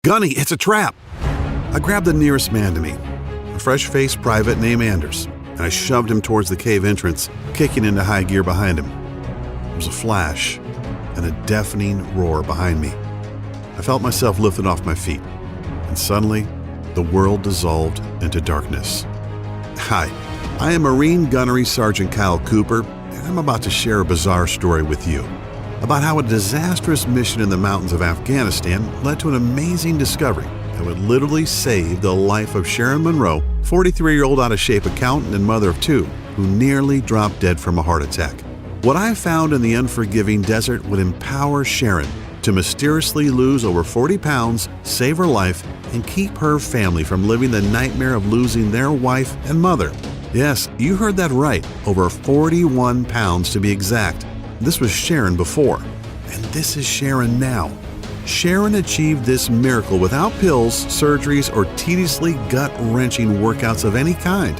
Gunny, it's a trap! I grabbed the nearest man to me, a fresh-faced private named Anders, and I shoved him towards the cave entrance, kicking into high gear behind him. There was a flash and a deafening roar behind me. I felt myself lifted off my feet, and suddenly, the world dissolved into darkness. Hi, I am Marine Gunnery Sergeant Kyle Cooper, and I'm about to share a bizarre story with you about how a disastrous mission in the mountains of Afghanistan led to an amazing discovery that would literally save the life of Sharon Monroe, 43-year-old out-of-shape accountant and mother of 2, who nearly dropped dead from a heart attack. What I found in the unforgiving desert would empower Sharon to mysteriously lose over 40 pounds, save her life, and keep her family from living the nightmare of losing their wife and mother. Yes, you heard that right, over 41 pounds to be exact. This was Sharon before, and this is Sharon now. Sharon achieved this miracle without pills, surgeries, or tediously gut-wrenching workouts of any kind.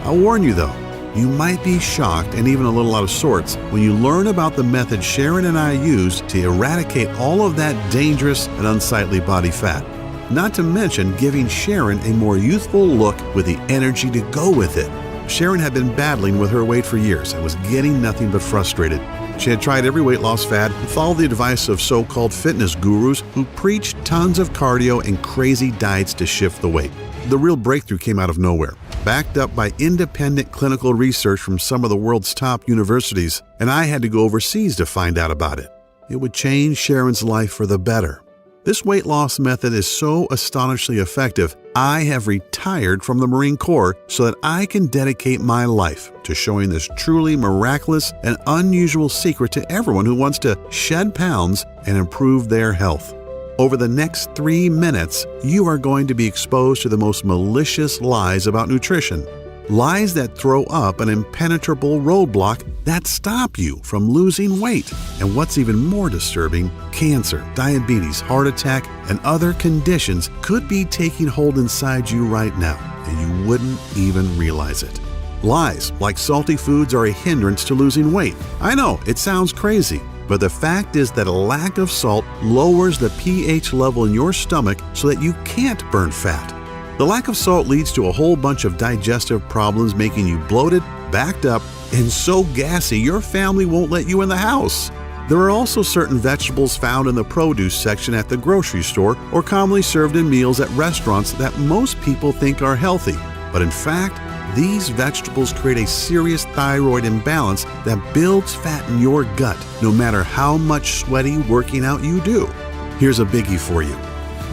I'll warn you though, you might be shocked and even a little out of sorts when you learn about the method Sharon and I used to eradicate all of that dangerous and unsightly body fat. Not to mention giving Sharon a more youthful look with the energy to go with it. Sharon had been battling with her weight for years and was getting nothing but frustrated. She had tried every weight loss fad and followed the advice of so-called fitness gurus who preached tons of cardio and crazy diets to shift the weight. The real breakthrough came out of nowhere, backed up by independent clinical research from some of the world's top universities, and I had to go overseas to find out about it. It would change Sharon's life for the better. This weight loss method is so astonishingly effective, I have retired from the Marine Corps so that I can dedicate my life to showing this truly miraculous and unusual secret to everyone who wants to shed pounds and improve their health. Over the next 3 minutes, you are going to be exposed to the most malicious lies about nutrition. Lies that throw up an impenetrable roadblock that stop you from losing weight. And what's even more disturbing, cancer, diabetes, heart attack, and other conditions could be taking hold inside you right now, and you wouldn't even realize it. Lies like salty foods are a hindrance to losing weight. I know, it sounds crazy, but the fact is that a lack of salt lowers the pH level in your stomach so that you can't burn fat. The lack of salt leads to a whole bunch of digestive problems, making you bloated, backed up, and so gassy your family won't let you in the house. There are also certain vegetables found in the produce section at the grocery store or commonly served in meals at restaurants that most people think are healthy. But in fact, these vegetables create a serious thyroid imbalance that builds fat in your gut, no matter how much sweaty working out you do. Here's a biggie for you.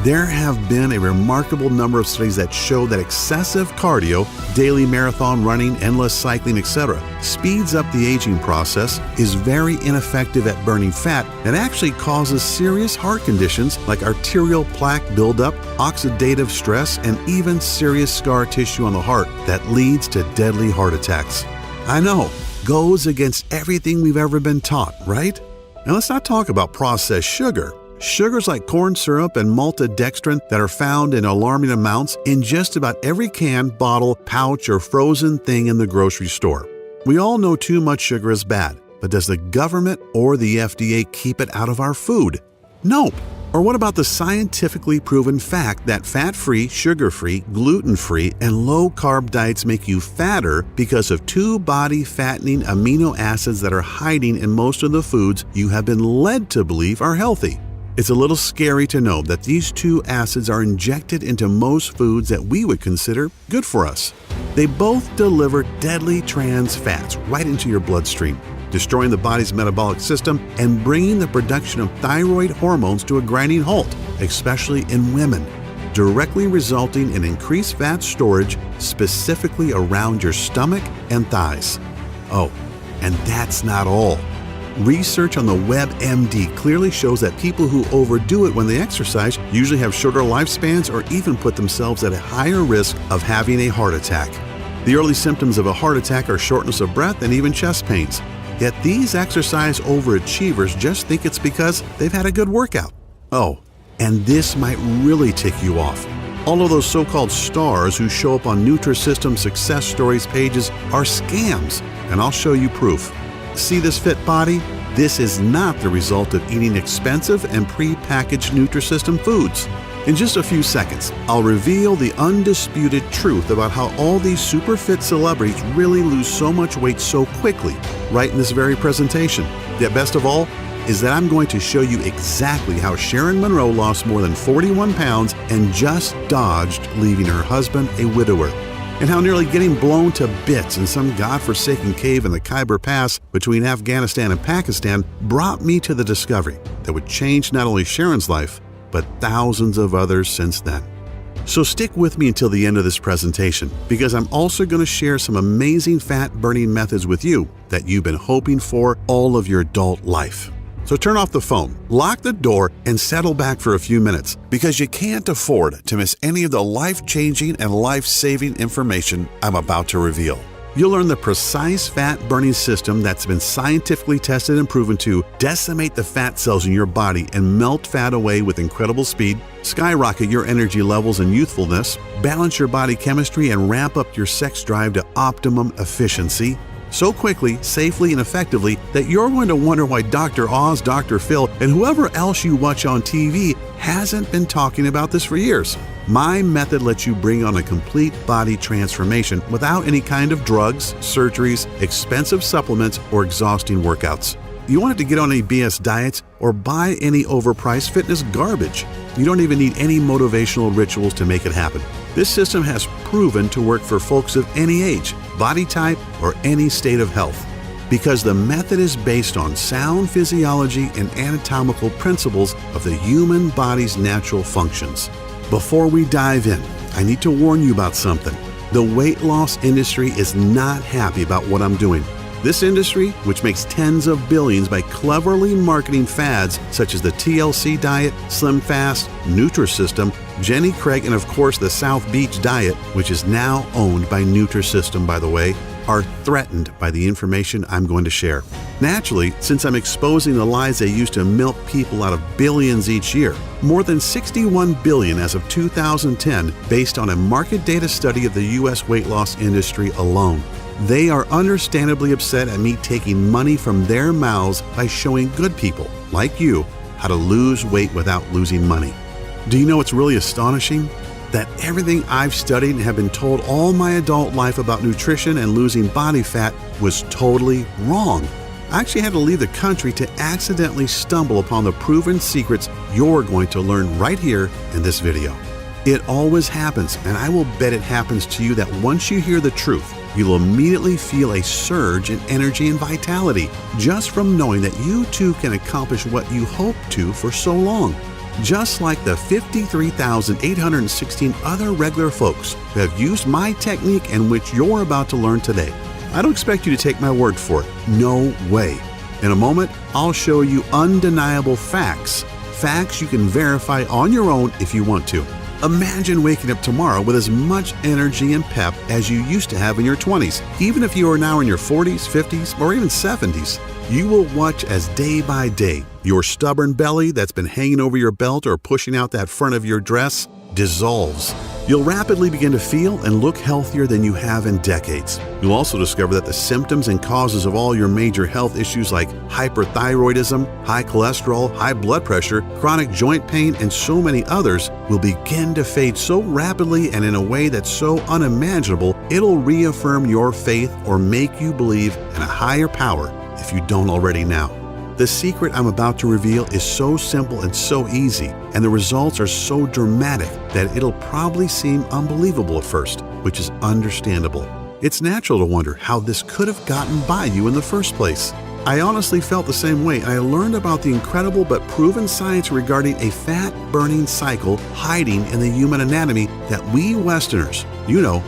There have been a remarkable number of studies that show that excessive cardio, daily marathon running, endless cycling, etc., speeds up the aging process, is very ineffective at burning fat, and actually causes serious heart conditions like arterial plaque buildup, oxidative stress, and even serious scar tissue on the heart that leads to deadly heart attacks. I know, goes against everything we've ever been taught, right? Now let's not talk about processed sugar. Sugars like corn syrup and maltodextrin that are found in alarming amounts in just about every can, bottle, pouch, or frozen thing in the grocery store. We all know too much sugar is bad, but does the government or the FDA keep it out of our food? Nope. Or what about the scientifically proven fact that fat-free, sugar-free, gluten-free, and low-carb diets make you fatter because of 2 body-fattening amino acids that are hiding in most of the foods you have been led to believe are healthy? It's a little scary to know that these 2 acids are injected into most foods that we would consider good for us. They both deliver deadly trans fats right into your bloodstream, destroying the body's metabolic system and bringing the production of thyroid hormones to a grinding halt, especially in women, directly resulting in increased fat storage specifically around your stomach and thighs. Oh, and that's not all. Research on the WebMD clearly shows that people who overdo it when they exercise usually have shorter lifespans or even put themselves at a higher risk of having a heart attack. The early symptoms of a heart attack are shortness of breath and even chest pains. Yet these exercise overachievers just think it's because they've had a good workout. Oh, and this might really tick you off. All of those so-called stars who show up on Nutrisystem success stories pages are scams, and I'll show you proof. See this fit body? This is not the result of eating expensive and pre-packaged Nutrisystem foods. In just a few seconds, I'll reveal the undisputed truth about how all these super fit celebrities really lose so much weight so quickly, right in this very presentation. Yet best of all, is that I'm going to show you exactly how Sharon Monroe lost more than 41 pounds and just dodged leaving her husband a widower, and how nearly getting blown to bits in some godforsaken cave in the Khyber Pass between Afghanistan and Pakistan brought me to the discovery that would change not only Sharon's life, but thousands of others since then. So stick with me until the end of this presentation, because I'm also going to share some amazing fat-burning methods with you that you've been hoping for all of your adult life. So turn off the phone, lock the door, and settle back for a few minutes, because you can't afford to miss any of the life-changing and life-saving information I'm about to reveal. You'll learn the precise fat-burning system that's been scientifically tested and proven to decimate the fat cells in your body and melt fat away with incredible speed, skyrocket your energy levels and youthfulness, balance your body chemistry, and ramp up your sex drive to optimum efficiency, so quickly, safely, and effectively that you're going to wonder why Dr. Oz, Dr. Phil, and whoever else you watch on TV hasn't been talking about this for years. My method lets you bring on a complete body transformation without any kind of drugs, surgeries, expensive supplements, or exhausting workouts. You don't have to get on any BS diets or buy any overpriced fitness garbage. You don't even need any motivational rituals to make it happen. This system has proven to work for folks of any age, body type, or any state of health, because the method is based on sound physiology and anatomical principles of the human body's natural functions. Before we dive in, I need to warn you about something. The weight loss industry is not happy about what I'm doing. This industry, which makes tens of billions by cleverly marketing fads such as the TLC diet, Slim Fast, Nutrisystem, Jenny Craig, and of course the South Beach diet, which is now owned by Nutrisystem, by the way, are threatened by the information I'm going to share. Naturally, since I'm exposing the lies they use to milk people out of billions each year, more than 61 billion as of 2010, based on a market data study of the U.S. weight loss industry alone. They are understandably upset at me taking money from their mouths by showing good people, like you, how to lose weight without losing money. Do you know what's really astonishing? That everything I've studied and have been told all my adult life about nutrition and losing body fat was totally wrong. I actually had to leave the country to accidentally stumble upon the proven secrets you're going to learn right here in this video. It always happens, and I will bet it happens to you that once you hear the truth, you'll immediately feel a surge in energy and vitality just from knowing that you too can accomplish what you hoped to for so long. Just like the 53,816 other regular folks who have used my technique and which you're about to learn today. I don't expect you to take my word for it. No way. In a moment, I'll show you undeniable facts. Facts you can verify on your own if you want to. Imagine waking up tomorrow with as much energy and pep as you used to have in your 20s. Even if you are now in your 40s, 50s, or even 70s, you will watch as day by day, your stubborn belly that's been hanging over your belt or pushing out that front of your dress dissolves. You'll rapidly begin to feel and look healthier than you have in decades. You'll also discover that the symptoms and causes of all your major health issues like hyperthyroidism, high cholesterol, high blood pressure, chronic joint pain, and so many others will begin to fade so rapidly and in a way that's so unimaginable, it'll reaffirm your faith or make you believe in a higher power if you don't already now. The secret I'm about to reveal is so simple and so easy, and the results are so dramatic that it'll probably seem unbelievable at first, which is understandable. It's natural to wonder how this could have gotten by you in the first place. I honestly felt the same way, and I learned about the incredible but proven science regarding a fat-burning cycle hiding in the human anatomy that we Westerners,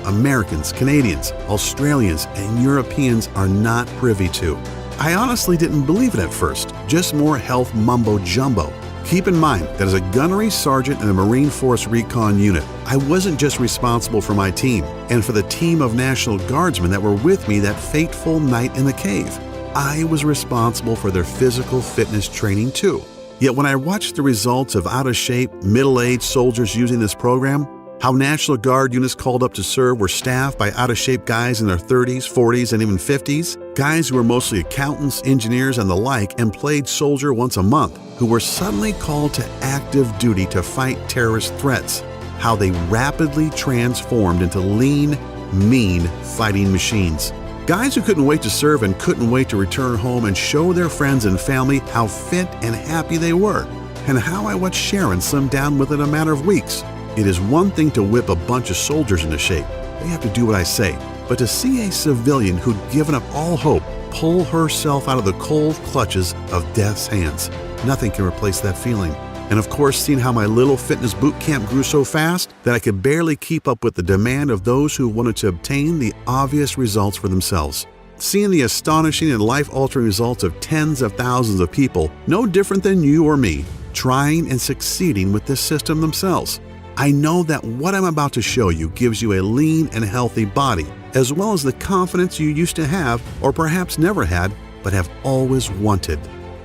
Americans, Canadians, Australians, and Europeans are not privy to. I honestly didn't believe it at first, just more health mumbo-jumbo. Keep in mind that as a gunnery sergeant in a Marine Force Recon unit, I wasn't just responsible for my team and for the team of National Guardsmen that were with me that fateful night in the cave. I was responsible for their physical fitness training too. Yet when I watched the results of out-of-shape, middle-aged soldiers using this program, How National Guard units called up to serve were staffed by out-of-shape guys in their 30s, 40s, and even 50s, guys who were mostly accountants, engineers, and the like, and played soldier once a month, who were suddenly called to active duty to fight terrorist threats. How they rapidly transformed into lean, mean fighting machines. Guys who couldn't wait to serve and couldn't wait to return home and show their friends and family how fit and happy they were, and how I watched Sharon slim down within a matter of weeks. It is one thing to whip a bunch of soldiers into shape. They have to do what I say. But to see a civilian who'd given up all hope pull herself out of the cold clutches of death's hands, nothing can replace that feeling. And of course, seeing how my little fitness boot camp grew so fast that I could barely keep up with the demand of those who wanted to obtain the obvious results for themselves. Seeing the astonishing and life-altering results of tens of thousands of people, no different than you or me, trying and succeeding with this system themselves. I know that what I'm about to show you gives you a lean and healthy body, as well as the confidence you used to have, or perhaps never had, but have always wanted.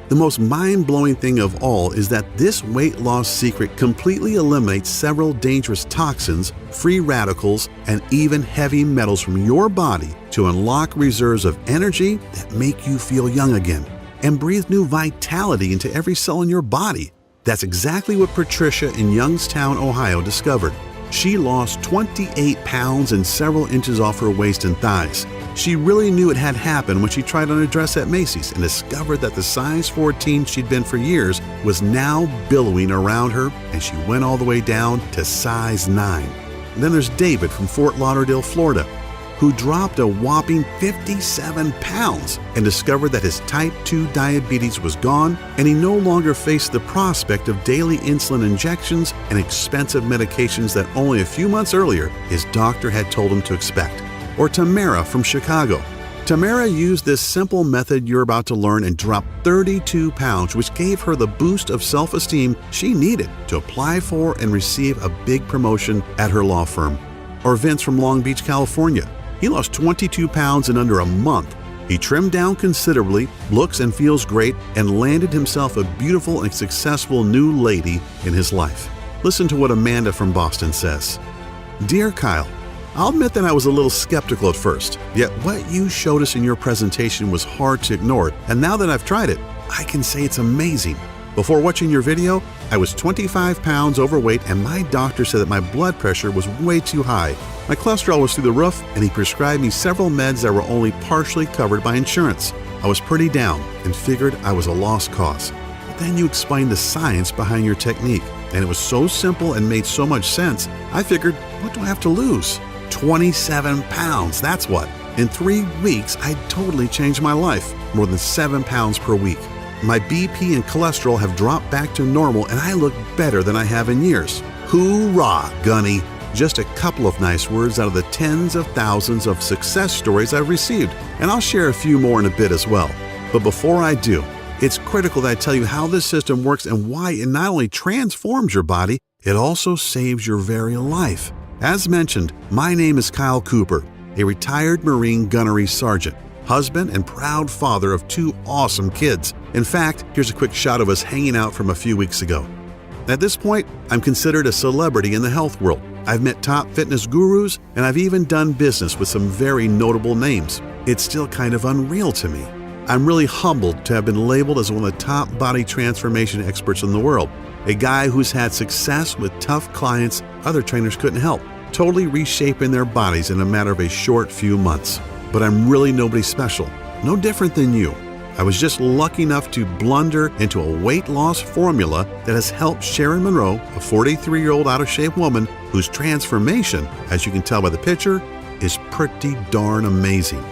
The most mind-blowing thing of all is that this weight loss secret completely eliminates several dangerous toxins, free radicals, and even heavy metals from your body to unlock reserves of energy that make you feel young again and breathe new vitality into every cell in your body. That's exactly what Patricia in Youngstown, Ohio discovered. She lost 28 pounds and several inches off her waist and thighs. She really knew it had happened when she tried on a dress at Macy's and discovered that the size 14 she'd been for years was now billowing around her, and she went all the way down to size 9. And then there's David from Fort Lauderdale, Florida, who dropped a whopping 57 pounds and discovered that his type 2 diabetes was gone, and he no longer faced the prospect of daily insulin injections and expensive medications that only a few months earlier his doctor had told him to expect. Or Tamara from Chicago. Tamara used this simple method you're about to learn and dropped 32 pounds, which gave her the boost of self-esteem she needed to apply for and receive a big promotion at her law firm. Or Vince from Long Beach, California. He lost 22 pounds in under a month. He trimmed down considerably, looks and feels great, and landed himself a beautiful and successful new lady in his life. Listen to what Amanda from Boston says. Dear Kyle, I'll admit that I was a little skeptical at first, yet what you showed us in your presentation was hard to ignore, and now that I've tried it, I can say it's amazing. Before watching your video, I was 25 pounds overweight, and my doctor said that my blood pressure was way too high. My cholesterol was through the roof, and he prescribed me several meds that were only partially covered by insurance. I was pretty down and figured I was a lost cause. But then you explained the science behind your technique, and it was so simple and made so much sense, I figured, what do I have to lose? 27 pounds, that's what. In 3 weeks, I totally changed my life, more than 7 pounds per week. My BP and cholesterol have dropped back to normal, and I look better than I have in years. Hoorah, Gunny! Just a couple of nice words out of the tens of thousands of success stories I've received, and I'll share a few more in a bit as well. But before I do, it's critical that I tell you how this system works and why it not only transforms your body, it also saves your very life. As mentioned, my name is Kyle Cooper, a retired Marine gunnery sergeant, husband and proud father of 2 awesome kids. In fact, here's a quick shot of us hanging out from a few weeks ago. At this point, I'm considered a celebrity in the health world. I've met top fitness gurus, and I've even done business with some very notable names. It's still kind of unreal to me. I'm really humbled to have been labeled as one of the top body transformation experts in the world, a guy who's had success with tough clients other trainers couldn't help, totally reshaping their bodies in a matter of a short few months. But I'm really nobody special, no different than you. I was just lucky enough to blunder into a weight loss formula that has helped Sharon Monroe, a 43-year-old out-of-shape woman whose transformation, as you can tell by the picture, is pretty darn amazing.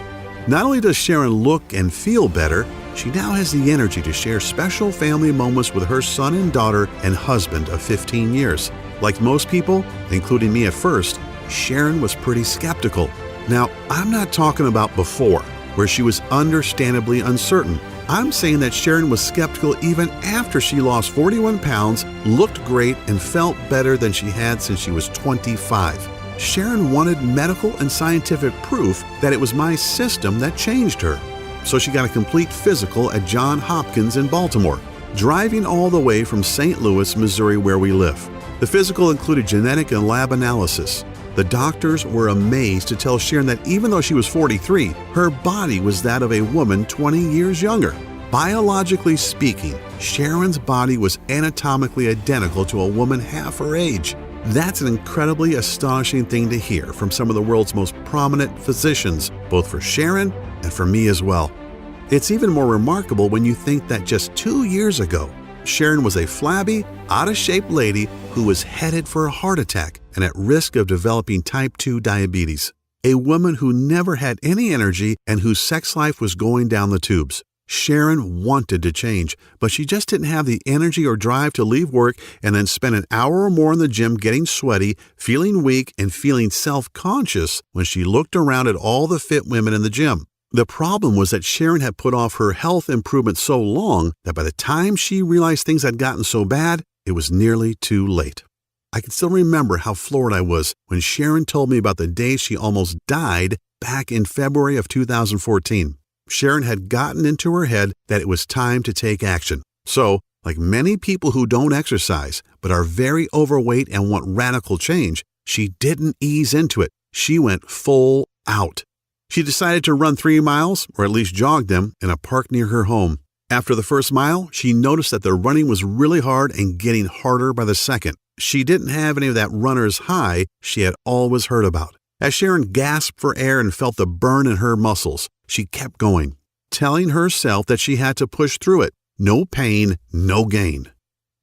Not only does Sharon look and feel better, she now has the energy to share special family moments with her son and daughter and husband of 15 years. Like most people, including me at first, Sharon was pretty skeptical. Now, I'm not talking about before, where she was understandably uncertain. I'm saying that Sharon was skeptical even after she lost 41 pounds, looked great, and felt better than she had since she was 25. Sharon wanted medical and scientific proof that it was my system that changed her. So she got a complete physical at Johns Hopkins in Baltimore, driving all the way from St. Louis, Missouri, where we live. The physical included genetic and lab analysis. The doctors were amazed to tell Sharon that even though she was 43, her body was that of a woman 20 years younger. Biologically speaking, Sharon's body was anatomically identical to a woman half her age. That's an incredibly astonishing thing to hear from some of the world's most prominent physicians, both for Sharon and for me as well. It's even more remarkable when you think that just 2 years ago, Sharon was a flabby, out-of-shape lady who was headed for a heart attack and at risk of developing type 2 diabetes. A woman who never had any energy and whose sex life was going down the tubes. Sharon wanted to change, but she just didn't have the energy or drive to leave work and then spend an hour or more in the gym getting sweaty, feeling weak, and feeling self-conscious when she looked around at all the fit women in the gym. The problem was that Sharon had put off her health improvement so long that by the time she realized things had gotten so bad, it was nearly too late. I can still remember how floored I was when Sharon told me about the day she almost died back in February of 2014. Sharon had gotten into her head that it was time to take action. So, like many people who don't exercise but are very overweight and want radical change, she didn't ease into it. She went full out. She decided to run 3 miles, or at least jog them, in a park near her home. After the first mile, she noticed that the running was really hard and getting harder by the second. She didn't have any of that runner's high she had always heard about. As Sharon gasped for air and felt the burn in her muscles, she kept going, telling herself that she had to push through it. No pain, no gain.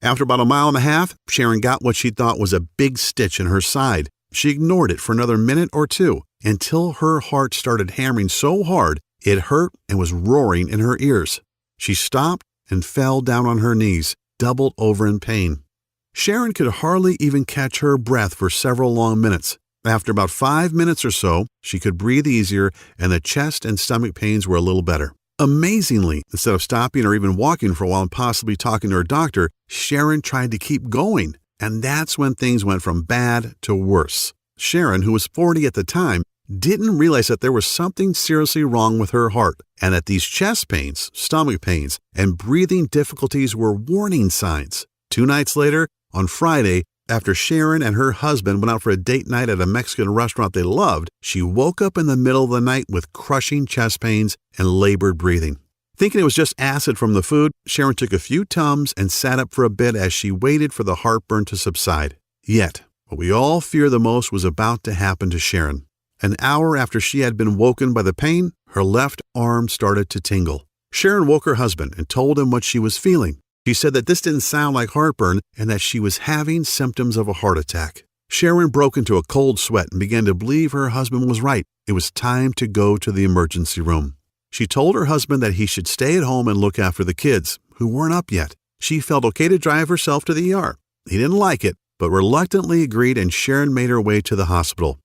After about 1.5 miles, Sharon got what she thought was a big stitch in her side. She ignored it for another minute or two until her heart started hammering so hard it hurt and was roaring in her ears. She stopped and fell down on her knees, doubled over in pain. Sharon could hardly even catch her breath for several long minutes. After about 5 minutes or so, she could breathe easier and the chest and stomach pains were a little better. Amazingly, instead of stopping or even walking for a while and possibly talking to her doctor, Sharon tried to keep going. And that's when things went from bad to worse. Sharon, who was 40 at the time, didn't realize that there was something seriously wrong with her heart and that these chest pains, stomach pains, and breathing difficulties were warning signs. 2 nights later, on Friday, after Sharon and her husband went out for a date night at a Mexican restaurant they loved, she woke up in the middle of the night with crushing chest pains and labored breathing. Thinking it was just acid from the food, Sharon took a few Tums and sat up for a bit as she waited for the heartburn to subside. Yet, what we all fear the most was about to happen to Sharon. An hour after she had been woken by the pain, her left arm started to tingle. Sharon woke her husband and told him what she was feeling. She said that this didn't sound like heartburn and that she was having symptoms of a heart attack. Sharon broke into a cold sweat and began to believe her husband was right. It was time to go to the emergency room. She told her husband that he should stay at home and look after the kids, who weren't up yet. She felt okay to drive herself to the ER. He didn't like it, but reluctantly agreed, and Sharon made her way to the hospital.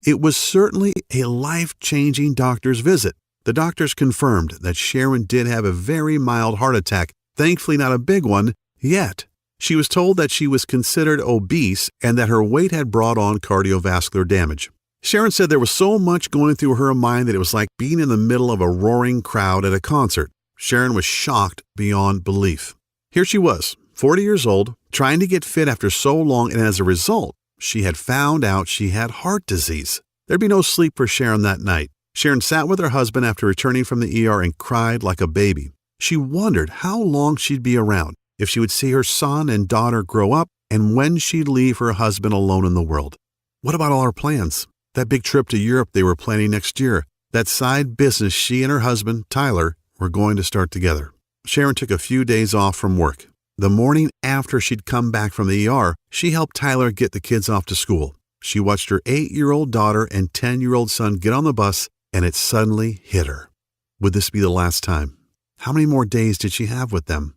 It was certainly a life-changing doctor's visit. The doctors confirmed that Sharon did have a very mild heart attack, thankfully not a big one yet. She was told that she was considered obese and that her weight had brought on cardiovascular damage. Sharon said there was so much going through her mind that it was like being in the middle of a roaring crowd at a concert. Sharon was shocked beyond belief. Here she was, 40 years old, trying to get fit after so long, and as a result, she had found out she had heart disease. There'd be no sleep for Sharon that night. Sharon sat with her husband after returning from the ER and cried like a baby. She wondered how long she'd be around, if she would see her son and daughter grow up, and when she'd leave her husband alone in the world. What about all her plans? That big trip to Europe they were planning next year. That side business she and her husband, Tyler, were going to start together. Sharon took a few days off from work. The morning after she'd come back from the ER, she helped Tyler get the kids off to school. She watched her 8-year-old daughter and 10-year-old son get on the bus, and it suddenly hit her. Would this be the last time? How many more days did she have with them?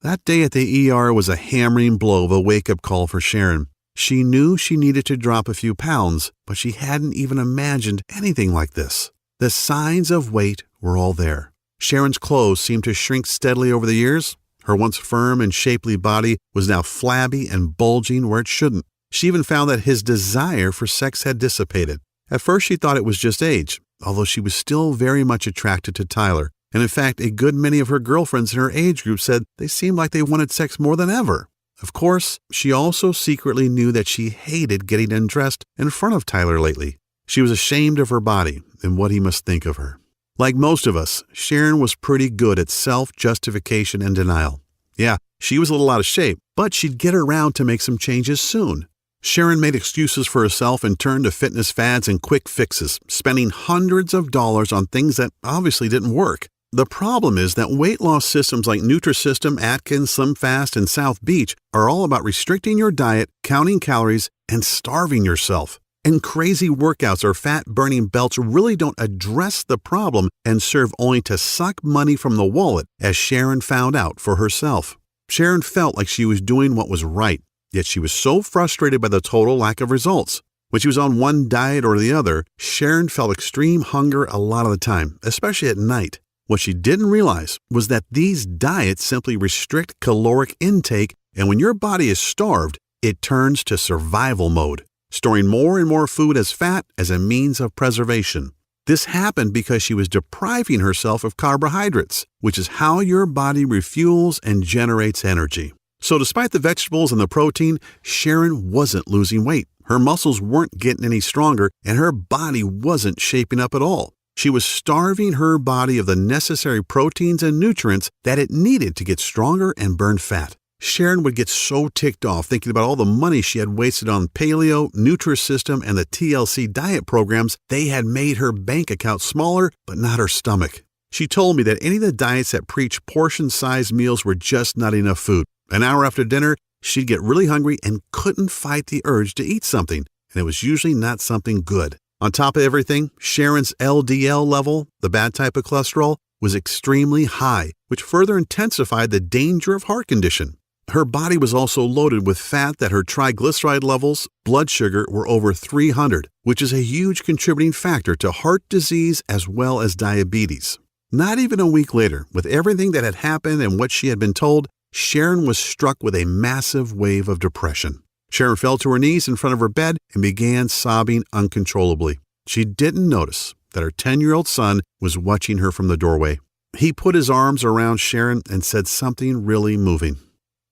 That day at the ER was a hammering blow of a wake-up call for Sharon. She knew she needed to drop a few pounds, but she hadn't even imagined anything like this. The signs of weight were all there. Sharon's clothes seemed to shrink steadily over the years. Her once firm and shapely body was now flabby and bulging where it shouldn't. She even found that his desire for sex had dissipated. At first she thought it was just age, although she was still very much attracted to Tyler. And in fact, a good many of her girlfriends in her age group said they seemed like they wanted sex more than ever. Of course, she also secretly knew that she hated getting undressed in front of Tyler lately. She was ashamed of her body and what he must think of her. Like most of us, Sharon was pretty good at self-justification and denial. Yeah, she was a little out of shape, but she'd get around to make some changes soon. Sharon made excuses for herself and turned to fitness fads and quick fixes, spending hundreds of dollars on things that obviously didn't work. The problem is that weight loss systems like Nutrisystem, Atkins, Slim Fast, and South Beach are all about restricting your diet, counting calories, and starving yourself. And crazy workouts or fat-burning belts really don't address the problem and serve only to suck money from the wallet, as Sharon found out for herself. Sharon felt like she was doing what was right, yet she was so frustrated by the total lack of results. When she was on one diet or the other, Sharon felt extreme hunger a lot of the time, especially at night. What she didn't realize was that these diets simply restrict caloric intake, and when your body is starved, it turns to survival mode, storing more and more food as fat as a means of preservation. This happened because she was depriving herself of carbohydrates, which is how your body refuels and generates energy. So despite the vegetables and the protein, Sharon wasn't losing weight. Her muscles weren't getting any stronger, and her body wasn't shaping up at all. She was starving her body of the necessary proteins and nutrients that it needed to get stronger and burn fat. Sharon would get so ticked off thinking about all the money she had wasted on paleo, Nutrisystem, and the TLC diet programs. They had made her bank account smaller, but not her stomach. She told me that any of the diets that preached portion-sized meals were just not enough food. An hour after dinner, she'd get really hungry and couldn't fight the urge to eat something, and it was usually not something good. On top of everything, Sharon's LDL level, the bad type of cholesterol, was extremely high, which further intensified the danger of heart condition. Her body was also loaded with fat that her triglyceride levels, blood sugar, were over 300, which is a huge contributing factor to heart disease as well as diabetes. Not even a week later, with everything that had happened and what she had been told, Sharon was struck with a massive wave of depression. Sharon fell to her knees in front of her bed and began sobbing uncontrollably. She didn't notice that her 10-year-old son was watching her from the doorway. He put his arms around Sharon and said something really moving.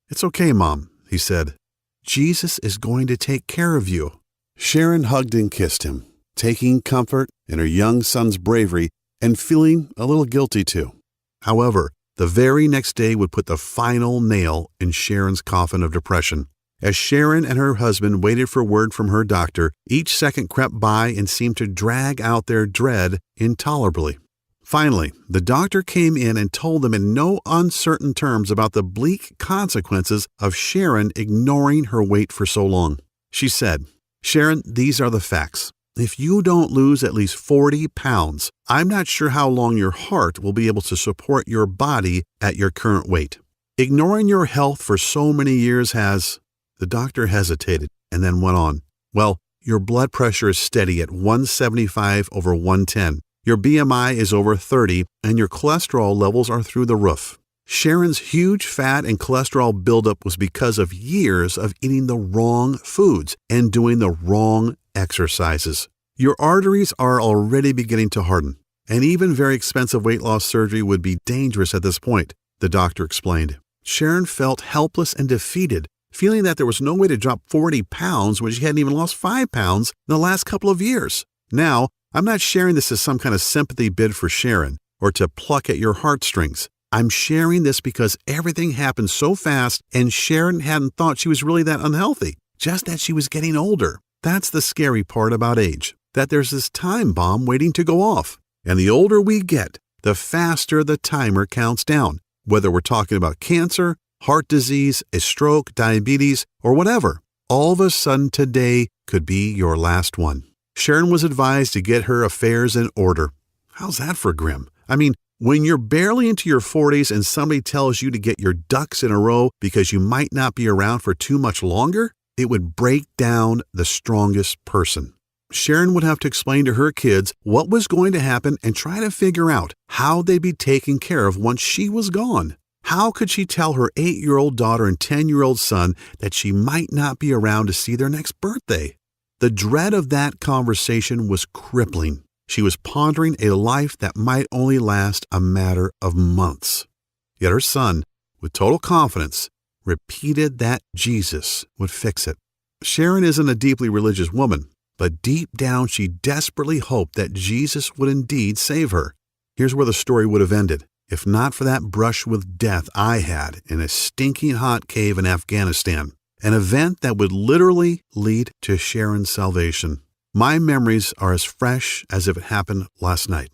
"It's okay, Mom," he said. "Jesus is going to take care of you." Sharon hugged and kissed him, taking comfort in her young son's bravery and feeling a little guilty too. However, the very next day would put the final nail in Sharon's coffin of depression. As Sharon and her husband waited for word from her doctor, each second crept by and seemed to drag out their dread intolerably. Finally, the doctor came in and told them in no uncertain terms about the bleak consequences of Sharon ignoring her weight for so long. She said, "Sharon, these are the facts. If you don't lose at least 40 pounds, I'm not sure how long your heart will be able to support your body at your current weight. Ignoring your health for so many years has..." The doctor hesitated and then went on. "Well, your blood pressure is steady at 175 over 110. Your BMI is over 30, and your cholesterol levels are through the roof." Sharon's huge fat and cholesterol buildup was because of years of eating the wrong foods and doing the wrong exercises. Your arteries are already beginning to harden, and even very expensive weight loss surgery would be dangerous at this point, the doctor explained. Sharon felt helpless and defeated, feeling that there was no way to drop 40 pounds when she hadn't even lost 5 pounds in the last couple of years. Now, I'm not sharing this as some kind of sympathy bid for Sharon or to pluck at your heartstrings. I'm sharing this because everything happened so fast and Sharon hadn't thought she was really that unhealthy, just that she was getting older. That's the scary part about age, that there's this time bomb waiting to go off. And the older we get, the faster the timer counts down, whether we're talking about cancer, heart disease, a stroke, diabetes, or whatever. All of a sudden today could be your last one. Sharon was advised to get her affairs in order. How's that for grim? I mean, when you're barely into your 40s and somebody tells you to get your ducks in a row because you might not be around for too much longer, it would break down the strongest person. Sharon would have to explain to her kids what was going to happen and try to figure out how they'd be taken care of once she was gone. How could she tell her 8-year-old daughter and 10-year-old son that she might not be around to see their next birthday? The dread of that conversation was crippling. She was pondering a life that might only last a matter of months. Yet her son, with total confidence, repeated that Jesus would fix it. Sharon isn't a deeply religious woman, but deep down she desperately hoped that Jesus would indeed save her. Here's where the story would have ended, if not for that brush with death I had in a stinking hot cave in Afghanistan, an event that would literally lead to Sharon's salvation. My memories are as fresh as if it happened last night.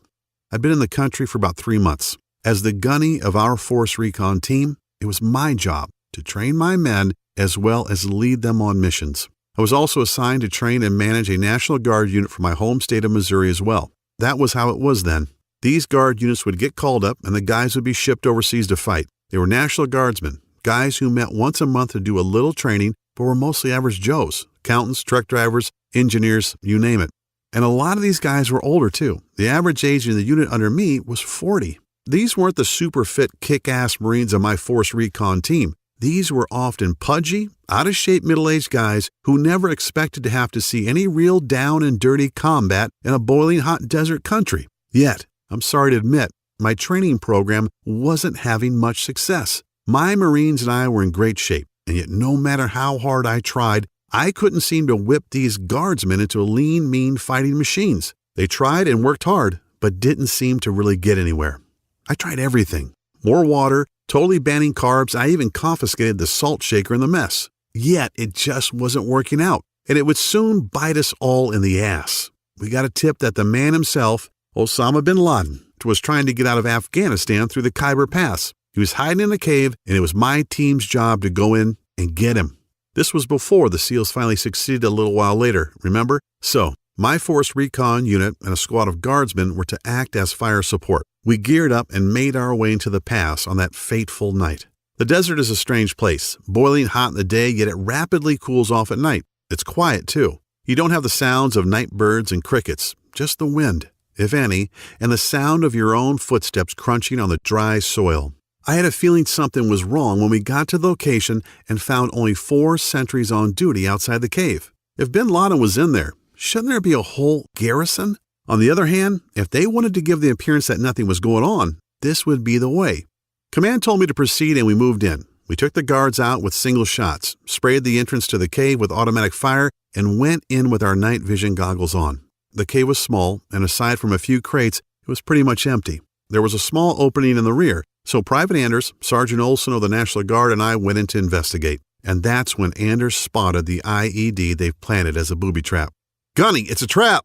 I'd been in the country for about 3 months. As the gunny of our Force Recon team, it was my job to train my men as well as lead them on missions. I was also assigned to train and manage a National Guard unit for my home state of Missouri as well. That was how it was then. These Guard units would get called up and the guys would be shipped overseas to fight. They were National Guardsmen, guys who met once a month to do a little training but were mostly average Joes, accountants, truck drivers, engineers, you name it. And a lot of these guys were older too. The average age in the unit under me was 40. These weren't the super fit kick-ass Marines of my Force Recon team. These were often pudgy, out-of-shape middle-aged guys who never expected to have to see any real down and dirty combat in a boiling hot desert country. Yet, I'm sorry to admit, my training program wasn't having much success. My Marines and I were in great shape, and yet no matter how hard I tried, I couldn't seem to whip these guardsmen into lean, mean fighting machines. They tried and worked hard, but didn't seem to really get anywhere. I tried everything. More water, totally banning carbs, I even confiscated the salt shaker in the mess. Yet it just wasn't working out, and it would soon bite us all in the ass. We got a tip that the man himself, Osama bin Laden, was trying to get out of Afghanistan through the Khyber Pass. He was hiding in a cave, and it was my team's job to go in and get him. This was before the SEALs finally succeeded a little while later, remember? So, my Force Recon unit and a squad of guardsmen were to act as fire support. We geared up and made our way into the pass on that fateful night. The desert is a strange place, boiling hot in the day, yet it rapidly cools off at night. It's quiet, too. You don't have the sounds of night birds and crickets, just the wind, if any, and the sound of your own footsteps crunching on the dry soil. I had a feeling something was wrong when we got to the location and found only 4 sentries on duty outside the cave. If bin Laden was in there, shouldn't there be a whole garrison? On the other hand, if they wanted to give the appearance that nothing was going on, this would be the way. Command told me to proceed and we moved in. We took the guards out with single shots, sprayed the entrance to the cave with automatic fire, and went in with our night vision goggles on. The cave was small, and aside from a few crates, it was pretty much empty. There was a small opening in the rear, so Private Anders, Sergeant Olson of the National Guard, and I went in to investigate. And that's when Anders spotted the IED they've planted as a booby trap. "Gunny, it's a trap!"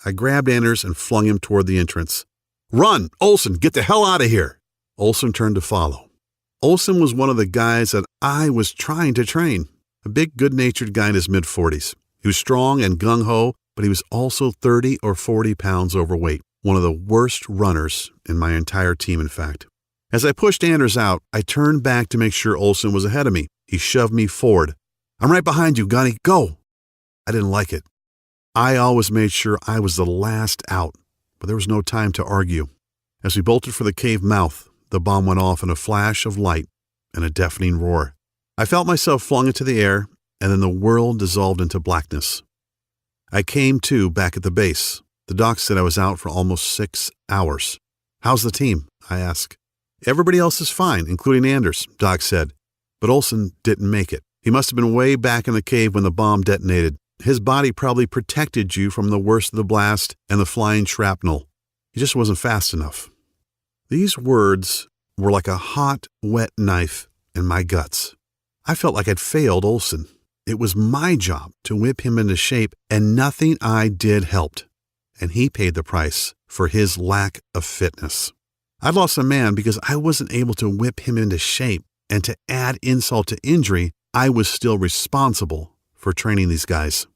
I grabbed Anders and flung him toward the entrance. "Run! Olson, get the hell out of here!" Olson turned to follow. Olson was one of the guys that I was trying to train. A big, good-natured guy in his mid-40s. He was strong and gung-ho, but he was also 30 or 40 pounds overweight. One of the worst runners in my entire team, in fact. As I pushed Anders out, I turned back to make sure Olson was ahead of me. He shoved me forward. "I'm right behind you, Gunny. Go!" I didn't like it. I always made sure I was the last out, but there was no time to argue. As we bolted for the cave mouth, the bomb went off in a flash of light and a deafening roar. I felt myself flung into the air, and then the world dissolved into blackness. I came to back at the base. The doc said I was out for almost 6 hours. "How's the team?" I asked. "Everybody else is fine, including Anders," Doc said. But Olson didn't make it. He must have been way back in the cave when the bomb detonated. His body probably protected you from the worst of the blast and the flying shrapnel. He just wasn't fast enough. These words were like a hot, wet knife in my guts. I felt like I'd failed Olson. It was my job to whip him into shape, and nothing I did helped. And he paid the price for his lack of fitness. I'd lost a man because I wasn't able to whip him into shape, and to add insult to injury, I was still responsible for training these guys.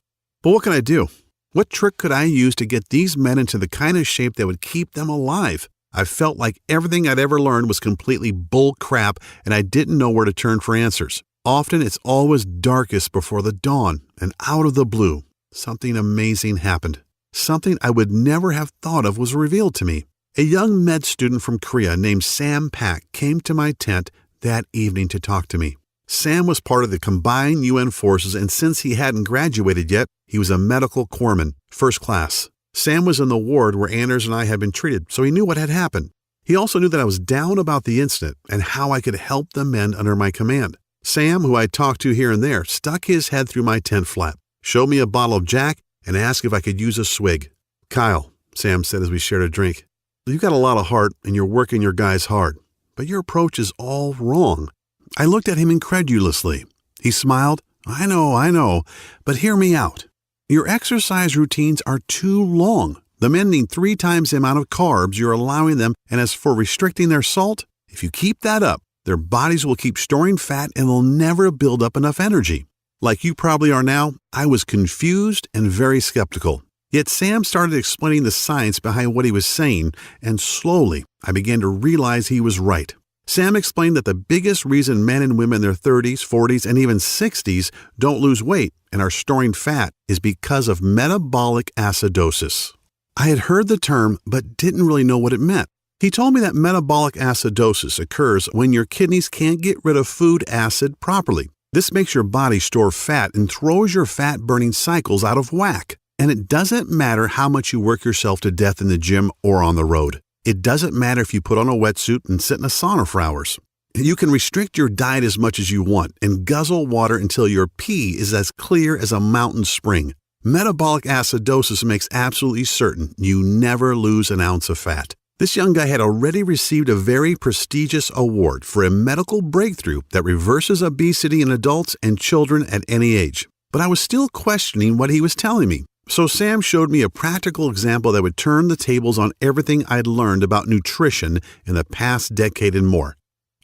But what can I do? What trick could I use to get these men into the kind of shape that would keep them alive? I felt like everything I'd ever learned was completely bull crap, and I didn't know where to turn for answers. Often it's always darkest before the dawn, and out of the blue, something amazing happened. Something I would never have thought of was revealed to me. A young med student from Korea named Sam Pak came to my tent that evening to talk to me. Sam was part of the combined UN forces, and since he hadn't graduated yet, he was a medical corpsman, first class. Sam was in the ward where Anders and I had been treated, so he knew what had happened. He also knew that I was down about the incident and how I could help the men under my command. Sam, who I talked to here and there, stuck his head through my tent flap, showed me a bottle of Jack, and asked if I could use a swig. "Kyle," Sam said as we shared a drink, "you've got a lot of heart and you're working your guys hard, but your approach is all wrong." I looked at him incredulously. He smiled. I know, but hear me out. Your exercise routines are too long. The men need 3 times the amount of carbs you're allowing them, and as for restricting their salt, if you keep that up, their bodies will keep storing fat and they'll never build up enough energy. Like you probably are now, I was confused and very skeptical. Yet Sam started explaining the science behind what he was saying, and slowly I began to realize he was right. Sam explained that the biggest reason men and women in their 30s, 40s, and even 60s don't lose weight and are storing fat is because of metabolic acidosis. I had heard the term, but didn't really know what it meant. He told me that metabolic acidosis occurs when your kidneys can't get rid of food acid properly. This makes your body store fat and throws your fat-burning cycles out of whack. And it doesn't matter how much you work yourself to death in the gym or on the road. It doesn't matter if you put on a wetsuit and sit in a sauna for hours. You can restrict your diet as much as you want and guzzle water until your pee is as clear as a mountain spring. Metabolic acidosis makes absolutely certain you never lose an ounce of fat. This young guy had already received a very prestigious award for a medical breakthrough that reverses obesity in adults and children at any age. But I was still questioning what he was telling me. So Sam showed me a practical example that would turn the tables on everything I'd learned about nutrition in the past decade and more.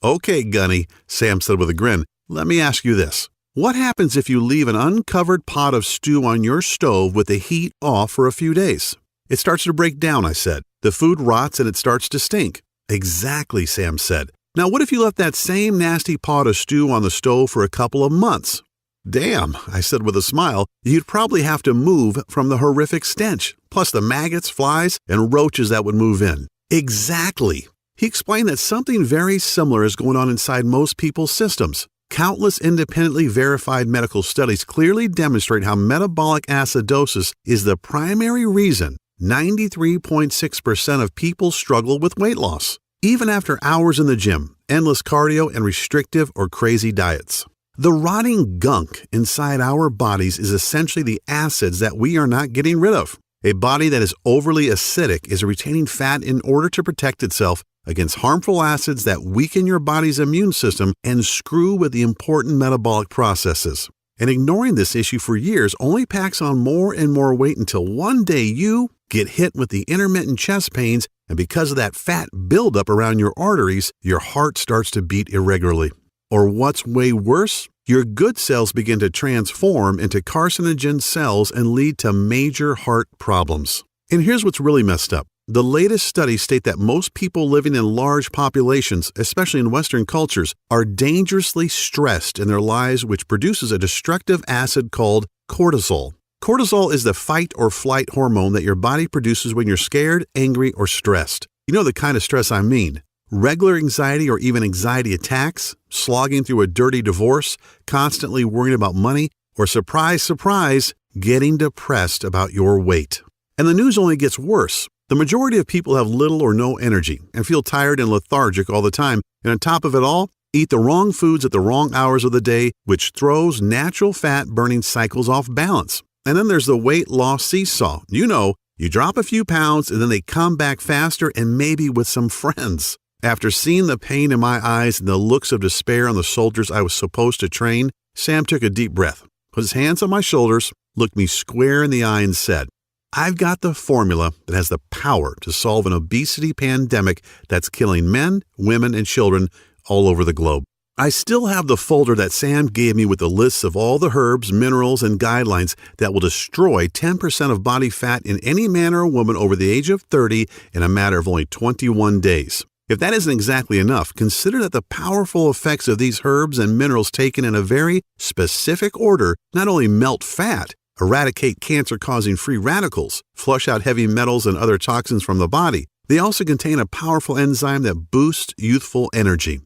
"Okay, Gunny," Sam said with a grin, "let me ask you this. What happens if you leave an uncovered pot of stew on your stove with the heat off for a few days?" "It starts to break down," I said. "The food rots and it starts to stink." "Exactly," Sam said. "Now what if you left that same nasty pot of stew on the stove for a couple of months?" "Damn," I said with a smile, "you'd probably have to move from the horrific stench, plus the maggots, flies, and roaches that would move in." "Exactly." He explained that something very similar is going on inside most people's systems. Countless independently verified medical studies clearly demonstrate how metabolic acidosis is the primary reason 93.6% of people struggle with weight loss, even after hours in the gym, endless cardio, and restrictive or crazy diets. The rotting gunk inside our bodies is essentially the acids that we are not getting rid of. A body that is overly acidic is retaining fat in order to protect itself against harmful acids that weaken your body's immune system and screw with the important metabolic processes. And ignoring this issue for years only packs on more and more weight until one day you get hit with the intermittent chest pains, and because of that fat buildup around your arteries, your heart starts to beat irregularly. Or what's way worse, your good cells begin to transform into carcinogen cells and lead to major heart problems. And here's what's really messed up. The latest studies state that most people living in large populations, especially in Western cultures, are dangerously stressed in their lives, which produces a destructive acid called cortisol. Cortisol is the fight or flight hormone that your body produces when you're scared, angry, or stressed. You know the kind of stress I mean. Regular anxiety or even anxiety attacks, slogging through a dirty divorce, constantly worrying about money, or surprise, surprise, getting depressed about your weight. And the news only gets worse. The majority of people have little or no energy and feel tired and lethargic all the time, and on top of it all, eat the wrong foods at the wrong hours of the day, which throws natural fat-burning cycles off balance. And then there's the weight loss seesaw. You know, you drop a few pounds and then they come back faster and maybe with some friends. After seeing the pain in my eyes and the looks of despair on the soldiers I was supposed to train, Sam took a deep breath, put his hands on my shoulders, looked me square in the eye and said, "I've got the formula that has the power to solve an obesity pandemic that's killing men, women, and children all over the globe." I still have the folder that Sam gave me with the lists of all the herbs, minerals, and guidelines that will destroy 10% of body fat in any man or woman over the age of 30 in a matter of only 21 days. If that isn't exactly enough, consider that the powerful effects of these herbs and minerals taken in a very specific order not only melt fat, eradicate cancer-causing free radicals, flush out heavy metals and other toxins from the body, they also contain a powerful enzyme that boosts youthful energy,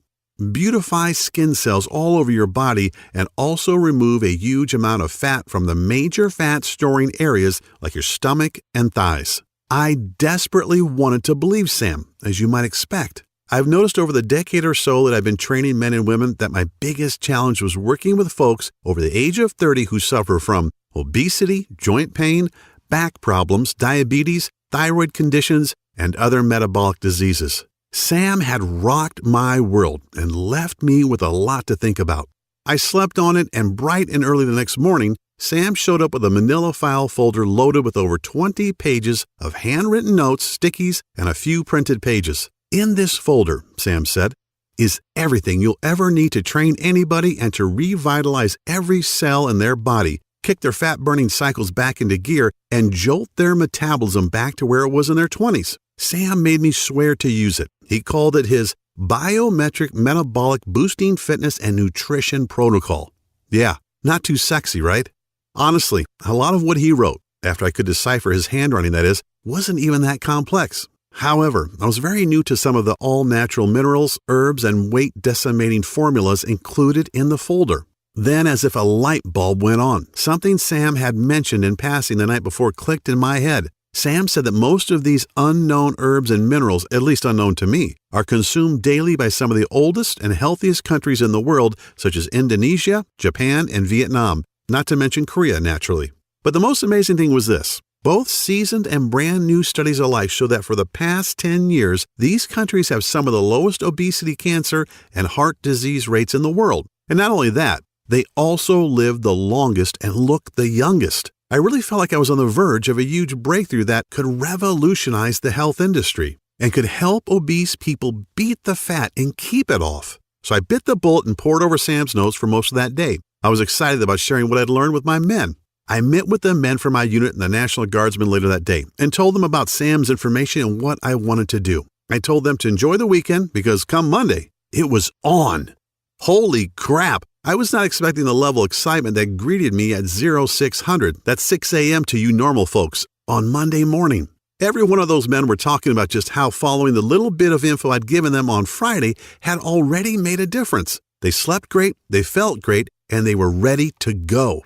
beautify skin cells all over your body, and also remove a huge amount of fat from the major fat-storing areas like your stomach and thighs. I desperately wanted to believe Sam, as you might expect. I've noticed over the decade or so that I've been training men and women that my biggest challenge was working with folks over the age of 30 who suffer from obesity, joint pain, back problems, diabetes, thyroid conditions, and other metabolic diseases. Sam had rocked my world and left me with a lot to think about. I slept on it, and bright and early the next morning, Sam showed up with a manila file folder loaded with over 20 pages of handwritten notes, stickies, and a few printed pages. In this folder, Sam said, is everything you'll ever need to train anybody and to revitalize every cell in their body, kick their fat-burning cycles back into gear, and jolt their metabolism back to where it was in their 20s. Sam made me swear to use it. He called it his Biometric Metabolic Boosting Fitness and Nutrition Protocol. Yeah, not too sexy, right? Honestly, a lot of what he wrote, after I could decipher his handwriting that is, wasn't even that complex. However, I was very new to some of the all-natural minerals, herbs, and weight-decimating formulas included in the folder. Then, as if a light bulb went on, something Sam had mentioned in passing the night before clicked in my head. Sam said that most of these unknown herbs and minerals, at least unknown to me, are consumed daily by some of the oldest and healthiest countries in the world, such as Indonesia, Japan, and Vietnam, not to mention Korea, naturally. But the most amazing thing was this. Both seasoned and brand new studies alike show that for the past 10 years, these countries have some of the lowest obesity, cancer, and heart disease rates in the world. And not only that, they also live the longest and look the youngest. I really felt like I was on the verge of a huge breakthrough that could revolutionize the health industry and could help obese people beat the fat and keep it off. So I bit the bullet and poured over Sam's notes for most of that day. I was excited about sharing what I'd learned with my men. I met with the men from my unit and the National Guardsmen later that day and told them about Sam's information and what I wanted to do. I told them to enjoy the weekend because come Monday, it was on. Holy crap! I was not expecting the level of excitement that greeted me at 0600, that's 6 a.m. to you normal folks, on Monday morning. Every one of those men were talking about just how following the little bit of info I'd given them on Friday had already made a difference. They slept great, they felt great, and they were ready to go.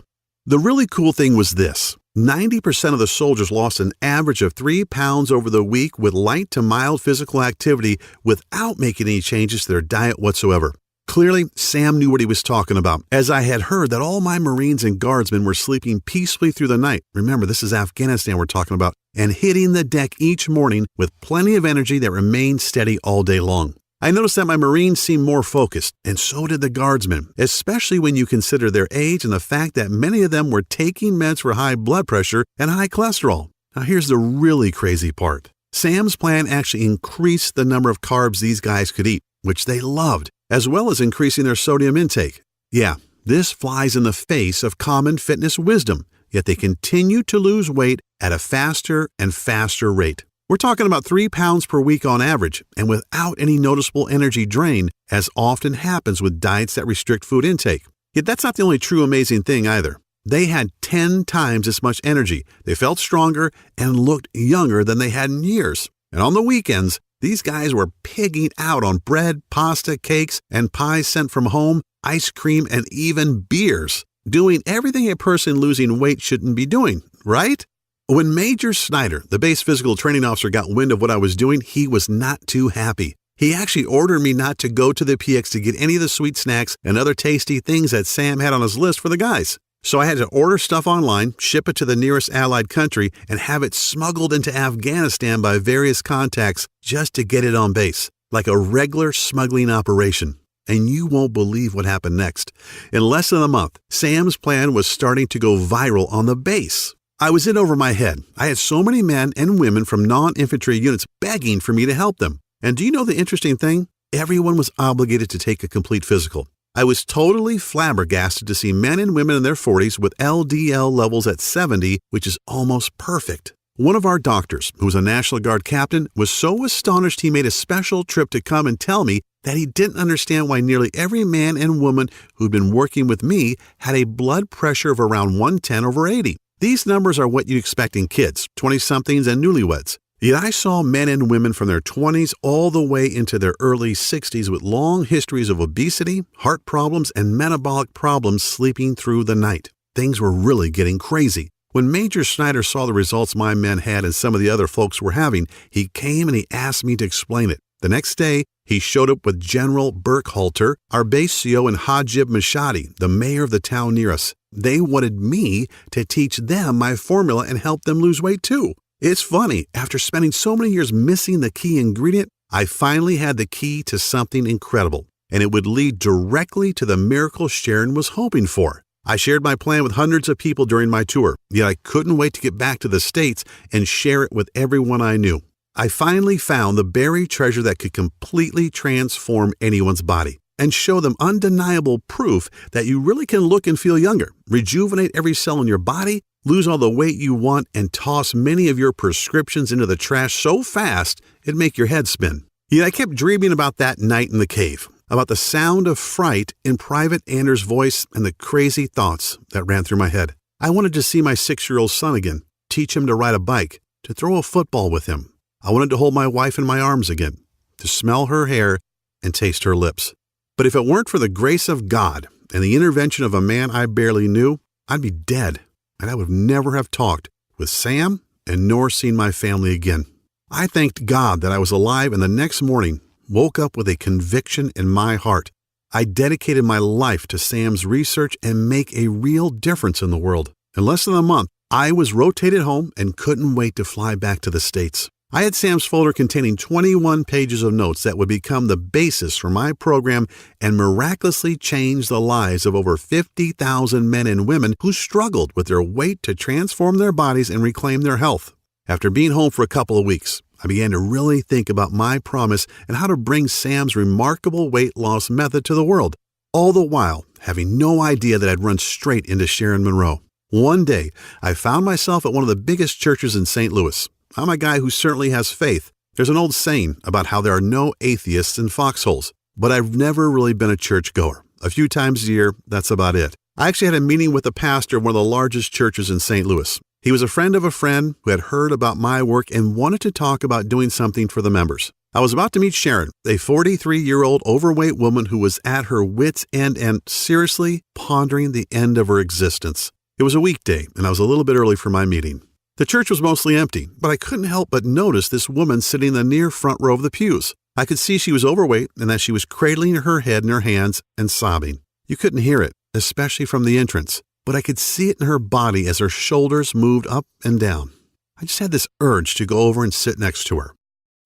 The really cool thing was this. 90% of the soldiers lost an average of 3 pounds over the week with light to mild physical activity without making any changes to their diet whatsoever. Clearly, Sam knew what he was talking about, as I had heard that all my Marines and Guardsmen were sleeping peacefully through the night. Remember, this is Afghanistan we're talking about, and hitting the deck each morning with plenty of energy that remained steady all day long. I noticed that my Marines seemed more focused, and so did the Guardsmen, especially when you consider their age and the fact that many of them were taking meds for high blood pressure and high cholesterol. Now here's the really crazy part. Sam's plan actually increased the number of carbs these guys could eat, which they loved, as well as increasing their sodium intake. Yeah, this flies in the face of common fitness wisdom, yet they continue to lose weight at a faster and faster rate. We're talking about 3 pounds per week on average, and without any noticeable energy drain, as often happens with diets that restrict food intake. Yet that's not the only true amazing thing either. They had 10 times as much energy, they felt stronger, and looked younger than they had in years. And on the weekends, these guys were pigging out on bread, pasta, cakes, and pies sent from home, ice cream, and even beers, doing everything a person losing weight shouldn't be doing, right? When Major Snyder, the base physical training officer, got wind of what I was doing, he was not too happy. He actually ordered me not to go to the PX to get any of the sweet snacks and other tasty things that Sam had on his list for the guys. So I had to order stuff online, ship it to the nearest allied country, and have it smuggled into Afghanistan by various contacts just to get it on base, like a regular smuggling operation. And you won't believe what happened next. In less than a month, Sam's plan was starting to go viral on the base. I was in over my head. I had so many men and women from non-infantry units begging for me to help them. And do you know the interesting thing? Everyone was obligated to take a complete physical. I was totally flabbergasted to see men and women in their 40s with LDL levels at 70, which is almost perfect. One of our doctors, who was a National Guard captain, was so astonished he made a special trip to come and tell me that he didn't understand why nearly every man and woman who'd been working with me had a blood pressure of around 110/80. These numbers are what you'd expect in kids, 20-somethings, and newlyweds. Yet I saw men and women from their 20s all the way into their early 60s with long histories of obesity, heart problems, and metabolic problems sleeping through the night. Things were really getting crazy. When Major Snyder saw the results my men had and some of the other folks were having, he came and he asked me to explain it. The next day, he showed up with General Burkhalter, our base CO, and Hajib Mashadi, the mayor of the town near us. They wanted me to teach them my formula and help them lose weight too. It's funny, after spending so many years missing the key ingredient, I finally had the key to something incredible, and it would lead directly to the miracle Sharon was hoping for. I shared my plan with hundreds of people during my tour, yet I couldn't wait to get back to the States and share it with everyone I knew. I finally found the buried treasure that could completely transform anyone's body and show them undeniable proof that you really can look and feel younger, rejuvenate every cell in your body, lose all the weight you want, and toss many of your prescriptions into the trash so fast it'd make your head spin. Yet I kept dreaming about that night in the cave, about the sound of fright in Private Anders' voice and the crazy thoughts that ran through my head. I wanted to see my 6-year-old son again, teach him to ride a bike, to throw a football with him. I wanted to hold my wife in my arms again, to smell her hair and taste her lips. But if it weren't for the grace of God and the intervention of a man I barely knew, I'd be dead, and I would never have talked with Sam and nor seen my family again. I thanked God that I was alive, and the next morning woke up with a conviction in my heart. I dedicated my life to Sam's research and make a real difference in the world. In less than a month, I was rotated home and couldn't wait to fly back to the States. I had Sam's folder containing 21 pages of notes that would become the basis for my program and miraculously change the lives of over 50,000 men and women who struggled with their weight to transform their bodies and reclaim their health. After being home for a couple of weeks, I began to really think about my promise and how to bring Sam's remarkable weight loss method to the world, all the while having no idea that I'd run straight into Sharon Monroe. One day, I found myself at one of the biggest churches in St. Louis. I'm a guy who certainly has faith. There's an old saying about how there are no atheists in foxholes, but I've never really been a churchgoer. A few times a year, that's about it. I actually had a meeting with the pastor of one of the largest churches in St. Louis. He was a friend of a friend who had heard about my work and wanted to talk about doing something for the members. I was about to meet Sharon, a 43-year-old overweight woman who was at her wit's end and seriously pondering the end of her existence. It was a weekday, and I was a little bit early for my meeting. The church was mostly empty, but I couldn't help but notice this woman sitting in the near front row of the pews. I could see she was overweight and that she was cradling her head in her hands and sobbing. You couldn't hear it, especially from the entrance, but I could see it in her body as her shoulders moved up and down. I just had this urge to go over and sit next to her.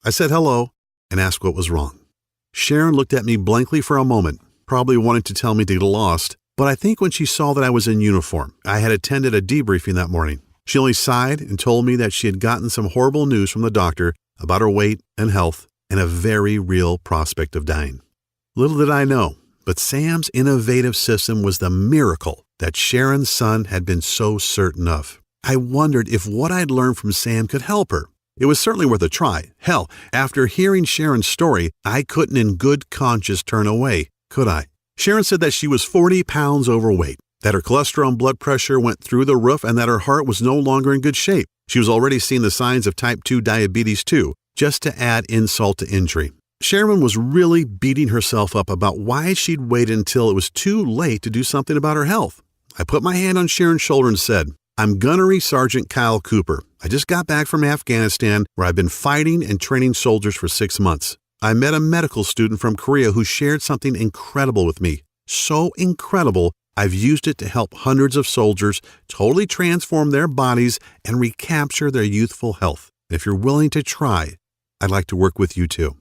I said hello and asked what was wrong. Sharon looked at me blankly for a moment, probably wanting to tell me to get lost, but I think when she saw that I was in uniform, I had attended a debriefing that morning. She only sighed and told me that she had gotten some horrible news from the doctor about her weight and health and a very real prospect of dying. Little did I know, but Sam's innovative system was the miracle that Sharon's son had been so certain of. I wondered if what I'd learned from Sam could help her. It was certainly worth a try. Hell, after hearing Sharon's story, I couldn't in good conscience turn away, could I? Sharon said that she was 40 pounds overweight, that her cholesterol and blood pressure went through the roof, and that her heart was no longer in good shape. She was already seeing the signs of type 2 diabetes too, just to add insult to injury. Sharon was really beating herself up about why she'd waited until it was too late to do something about her health. I put my hand on Sharon's shoulder and said, "I'm Gunnery Sergeant Kyle Cooper. I just got back from Afghanistan, where I've been fighting and training soldiers for 6 months. I met a medical student from Korea who shared something incredible with me. So incredible, I've used it to help hundreds of soldiers totally transform their bodies and recapture their youthful health. If you're willing to try, I'd like to work with you too."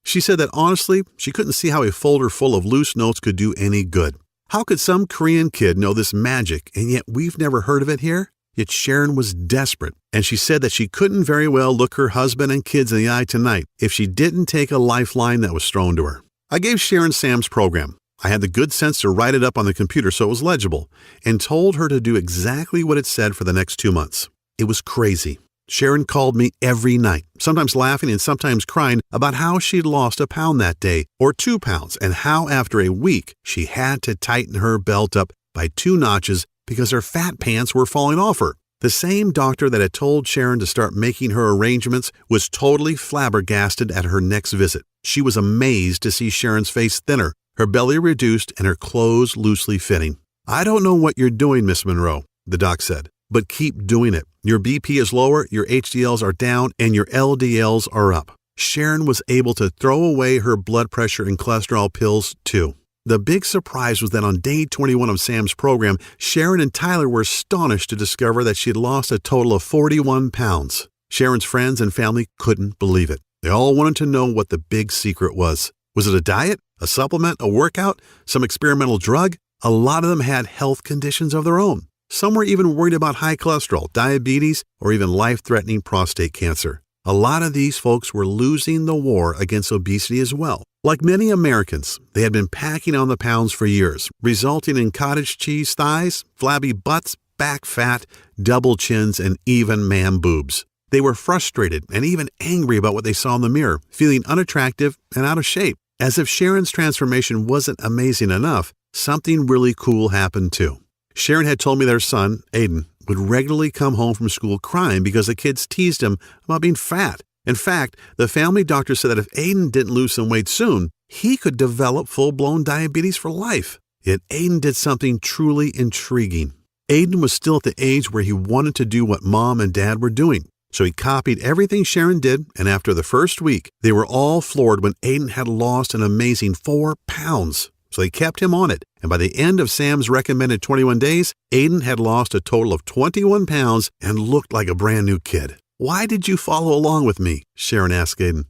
She said that honestly, she couldn't see how a folder full of loose notes could do any good. How could some Korean kid know this magic, and yet we've never heard of it here? Yet Sharon was desperate, and she said that she couldn't very well look her husband and kids in the eye tonight if she didn't take a lifeline that was thrown to her. I gave Sharon Sam's program. I had the good sense to write it up on the computer so it was legible, and told her to do exactly what it said for the next 2 months. It was crazy. Sharon called me every night, sometimes laughing and sometimes crying about how she'd lost a pound that day, or 2 pounds, and how after a week she had to tighten her belt up by 2 notches because her fat pants were falling off her. The same doctor that had told Sharon to start making her arrangements was totally flabbergasted at her next visit. She was amazed to see Sharon's face thinner, her belly reduced, and her clothes loosely fitting. "I don't know what you're doing, Miss Monroe," the doc said, "but keep doing it. Your BP is lower, your HDLs are down, and your LDLs are up." Sharon was able to throw away her blood pressure and cholesterol pills too. The big surprise was that on day 21 of Sam's program, Sharon and Tyler were astonished to discover that she had lost a total of 41 pounds. Sharon's friends and family couldn't believe it. They all wanted to know what the big secret was. Was it a diet, a supplement, a workout, some experimental drug? A lot of them had health conditions of their own. Some were even worried about high cholesterol, diabetes, or even life-threatening prostate cancer. A lot of these folks were losing the war against obesity as well. Like many Americans, they had been packing on the pounds for years, resulting in cottage cheese thighs, flabby butts, back fat, double chins, and even man boobs. They were frustrated and even angry about what they saw in the mirror, feeling unattractive and out of shape. As if Sharon's transformation wasn't amazing enough, something really cool happened too. Sharon had told me their son, Aiden, would regularly come home from school crying because the kids teased him about being fat. In fact, the family doctor said that if Aiden didn't lose some weight soon, he could develop full-blown diabetes for life. Yet Aiden did something truly intriguing. Aiden was still at the age where he wanted to do what mom and dad were doing. So he copied everything Sharon did, and after the first week, they were all floored when Aiden had lost an amazing 4 pounds. So they kept him on it, and by the end of Sam's recommended 21 days, Aiden had lost a total of 21 pounds and looked like a brand new kid. "Why did you follow along with me?" Sharon asked Aiden.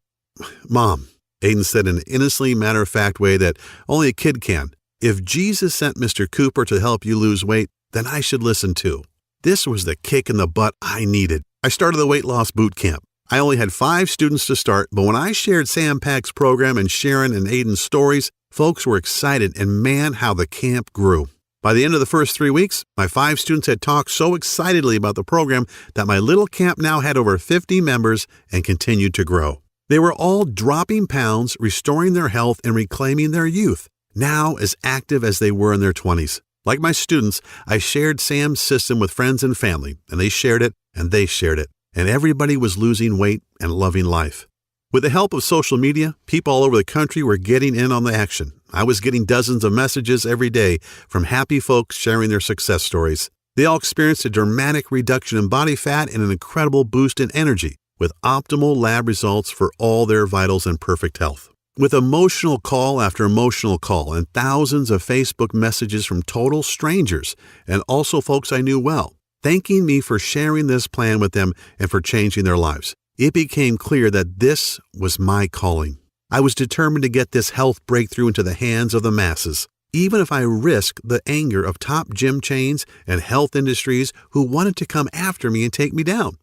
"Mom," Aiden said in an innocently matter-of-fact way that only a kid can, "if Jesus sent Mr. Cooper to help you lose weight, then I should listen too." This was the kick in the butt I needed. I started the weight loss boot camp. I only had 5 students to start, but when I shared Sam Pack's program and Sharon and Aiden's stories, folks were excited, and man, how the camp grew. By the end of the first 3 weeks, my 5 students had talked so excitedly about the program that my little camp now had over 50 members and continued to grow. They were all dropping pounds, restoring their health, and reclaiming their youth, now as active as they were in their 20s. Like my students, I shared Sam's system with friends and family, and they shared it, and they shared it, and everybody was losing weight and loving life. With the help of social media, people all over the country were getting in on the action. I was getting dozens of messages every day from happy folks sharing their success stories. They all experienced a dramatic reduction in body fat and an incredible boost in energy, with optimal lab results for all their vitals and perfect health. With emotional call after emotional call and thousands of Facebook messages from total strangers and also folks I knew well, thanking me for sharing this plan with them and for changing their lives, it became clear that this was my calling. I was determined to get this health breakthrough into the hands of the masses, even if I risked the anger of top gym chains and health industries who wanted to come after me and take me down.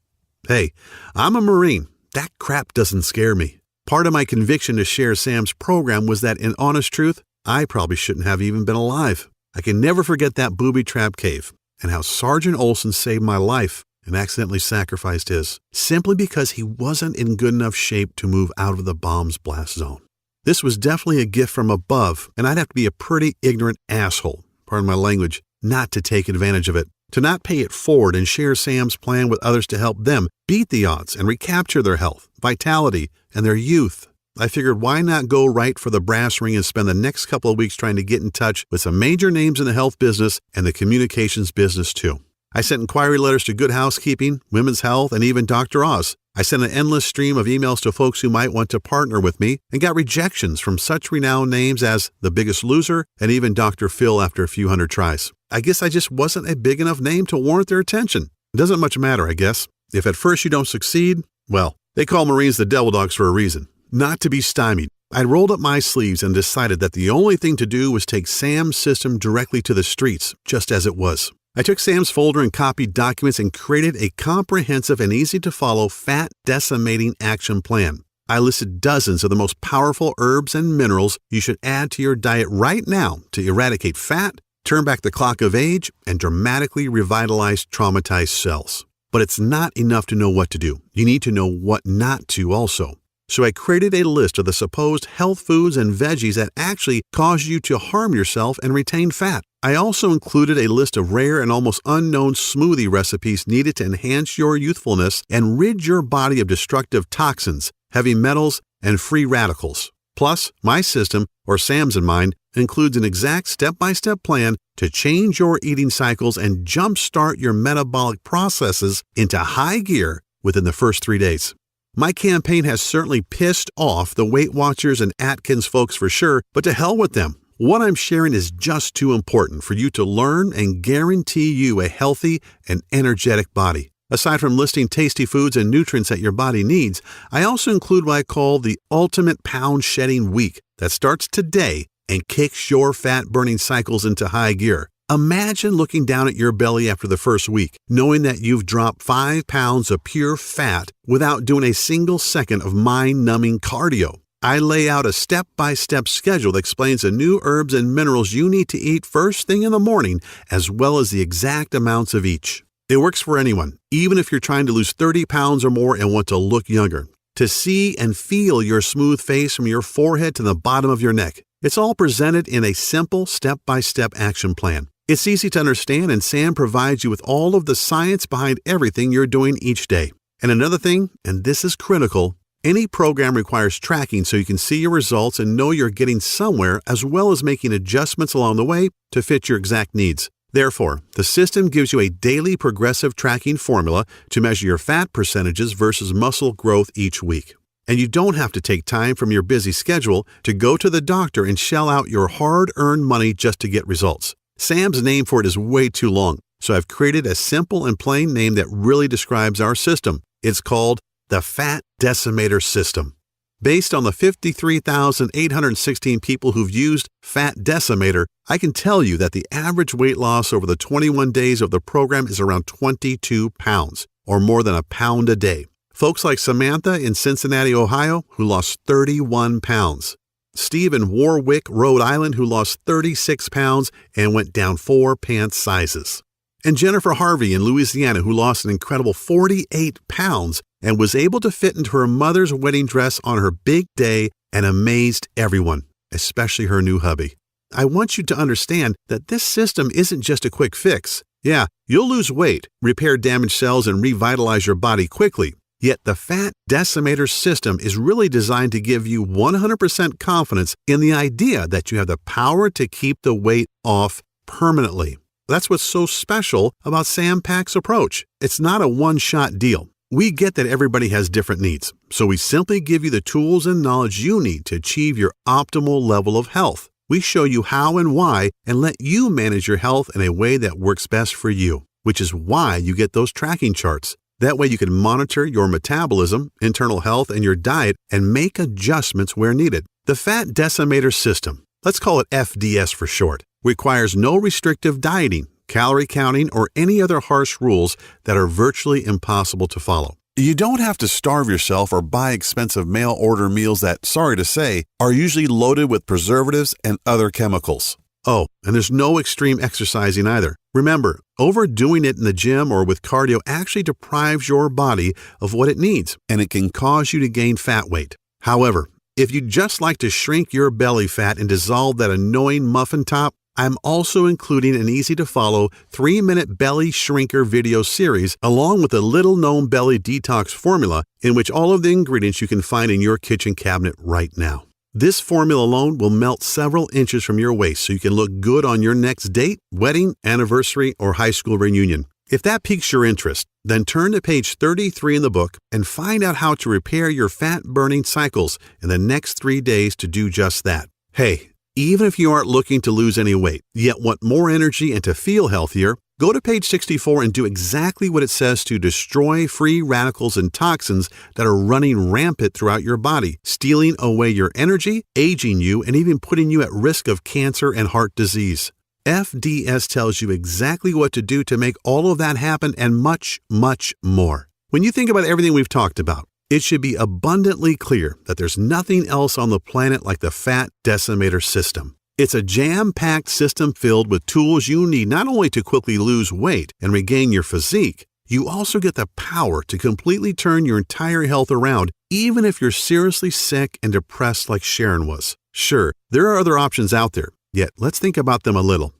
Hey, I'm a Marine. That crap doesn't scare me. Part of my conviction to share Sam's program was that, in honest truth, I probably shouldn't have even been alive. I can never forget that booby trap cave and how Sergeant Olson saved my life and accidentally sacrificed his, simply because he wasn't in good enough shape to move out of the bomb's blast zone. This was definitely a gift from above, and I'd have to be a pretty ignorant asshole, pardon my language, not to take advantage of it, to not pay it forward and share Sam's plan with others to help them beat the odds and recapture their health, vitality, and their youth. I figured, why not go right for the brass ring and spend the next couple of weeks trying to get in touch with some major names in the health business and the communications business too. I sent inquiry letters to Good Housekeeping, Women's Health, and even Dr. Oz. I sent an endless stream of emails to folks who might want to partner with me and got rejections from such renowned names as The Biggest Loser and even Dr. Phil after a few hundred tries. I guess I just wasn't a big enough name to warrant their attention. It doesn't much matter, I guess. If at first you don't succeed, well, they call Marines the devil dogs for a reason. Not to be stymied, I rolled up my sleeves and decided that the only thing to do was take Sam's system directly to the streets, just as it was. I took Sam's folder and copied documents and created a comprehensive and easy-to-follow fat decimating action plan. I listed dozens of the most powerful herbs and minerals you should add to your diet right now to eradicate fat, turn back the clock of age, and dramatically revitalize traumatized cells. But it's not enough to know what to do. You need to know what not to also. So I created a list of the supposed health foods and veggies that actually cause you to harm yourself and retain fat. I also included a list of rare and almost unknown smoothie recipes needed to enhance your youthfulness and rid your body of destructive toxins, heavy metals, and free radicals. Plus, my system, or Sam's in mine, includes an exact step-by-step plan to change your eating cycles and jumpstart your metabolic processes into high gear within the first 3 days. My campaign has certainly pissed off the Weight Watchers and Atkins folks for sure, but to hell with them. What I'm sharing is just too important for you to learn and guarantee you a healthy and energetic body. Aside from listing tasty foods and nutrients that your body needs, I also include what I call the Ultimate Pound Shedding Week that starts today and kicks your fat-burning cycles into high gear. Imagine looking down at your belly after the first week, knowing that you've dropped 5 pounds of pure fat without doing a single second of mind-numbing cardio. I lay out a step-by-step schedule that explains the new herbs and minerals you need to eat first thing in the morning, as well as the exact amounts of each. It works for anyone, even if you're trying to lose 30 pounds or more and want to look younger. To see and feel your smooth face from your forehead to the bottom of your neck. It's all presented in a simple step-by-step action plan. It's easy to understand, and Sam provides you with all of the science behind everything you're doing each day. And another thing, and this is critical, any program requires tracking so you can see your results and know you're getting somewhere, as well as making adjustments along the way to fit your exact needs. Therefore, the system gives you a daily progressive tracking formula to measure your fat percentages versus muscle growth each week. And you don't have to take time from your busy schedule to go to the doctor and shell out your hard-earned money just to get results. Sam's name for it is way too long, so I've created a simple and plain name that really describes our system. It's called the Fat Decimator System. Based on the 53,816 people who've used Fat Decimator, I can tell you that the average weight loss over the 21 days of the program is around 22 pounds, or more than a pound a day. Folks like Samantha in Cincinnati, Ohio, who lost 31 pounds. Steve in Warwick, Rhode Island, who lost 36 pounds and went down 4 pants sizes. And Jennifer Harvey in Louisiana, who lost an incredible 48 pounds and was able to fit into her mother's wedding dress on her big day and amazed everyone, especially her new hubby. I want you to understand that this system isn't just a quick fix. Yeah, you'll lose weight, repair damaged cells, and revitalize your body quickly. Yet the Fat Decimator System is really designed to give you 100% confidence in the idea that you have the power to keep the weight off permanently. That's what's so special about Sam Pak's approach. It's not a one-shot deal. We get that everybody has different needs, so we simply give you the tools and knowledge you need to achieve your optimal level of health. We show you how and why and let you manage your health in a way that works best for you, which is why you get those tracking charts. That way you can monitor your metabolism, internal health, and your diet and make adjustments where needed. The Fat Decimator System, let's call it FDS for short, requires no restrictive dieting, calorie counting, or any other harsh rules that are virtually impossible to follow. You don't have to starve yourself or buy expensive mail-order meals that, sorry to say, are usually loaded with preservatives and other chemicals. Oh, and there's no extreme exercising either. Remember, overdoing it in the gym or with cardio actually deprives your body of what it needs, and it can cause you to gain fat weight. However, if you'd just like to shrink your belly fat and dissolve that annoying muffin top, I'm also including an easy-to-follow 3-minute belly shrinker video series along with a little-known belly detox formula in which all of the ingredients you can find in your kitchen cabinet right now. This formula alone will melt several inches from your waist so you can look good on your next date, wedding, anniversary, or high school reunion. If that piques your interest, then turn to page 33 in the book and find out how to repair your fat-burning cycles in the next 3 days to do just that. Hey, even if you aren't looking to lose any weight, yet want more energy and to feel healthier, go to page 64 and do exactly what it says to destroy free radicals and toxins that are running rampant throughout your body, stealing away your energy, aging you, and even putting you at risk of cancer and heart disease. FDS tells you exactly what to do to make all of that happen and much, much more. When you think about everything we've talked about, it should be abundantly clear that there's nothing else on the planet like the Fat Decimator System. It's a jam-packed system filled with tools you need not only to quickly lose weight and regain your physique, you also get the power to completely turn your entire health around, even if you're seriously sick and depressed like Sharon was. Sure, there are other options out there, yet let's think about them a little.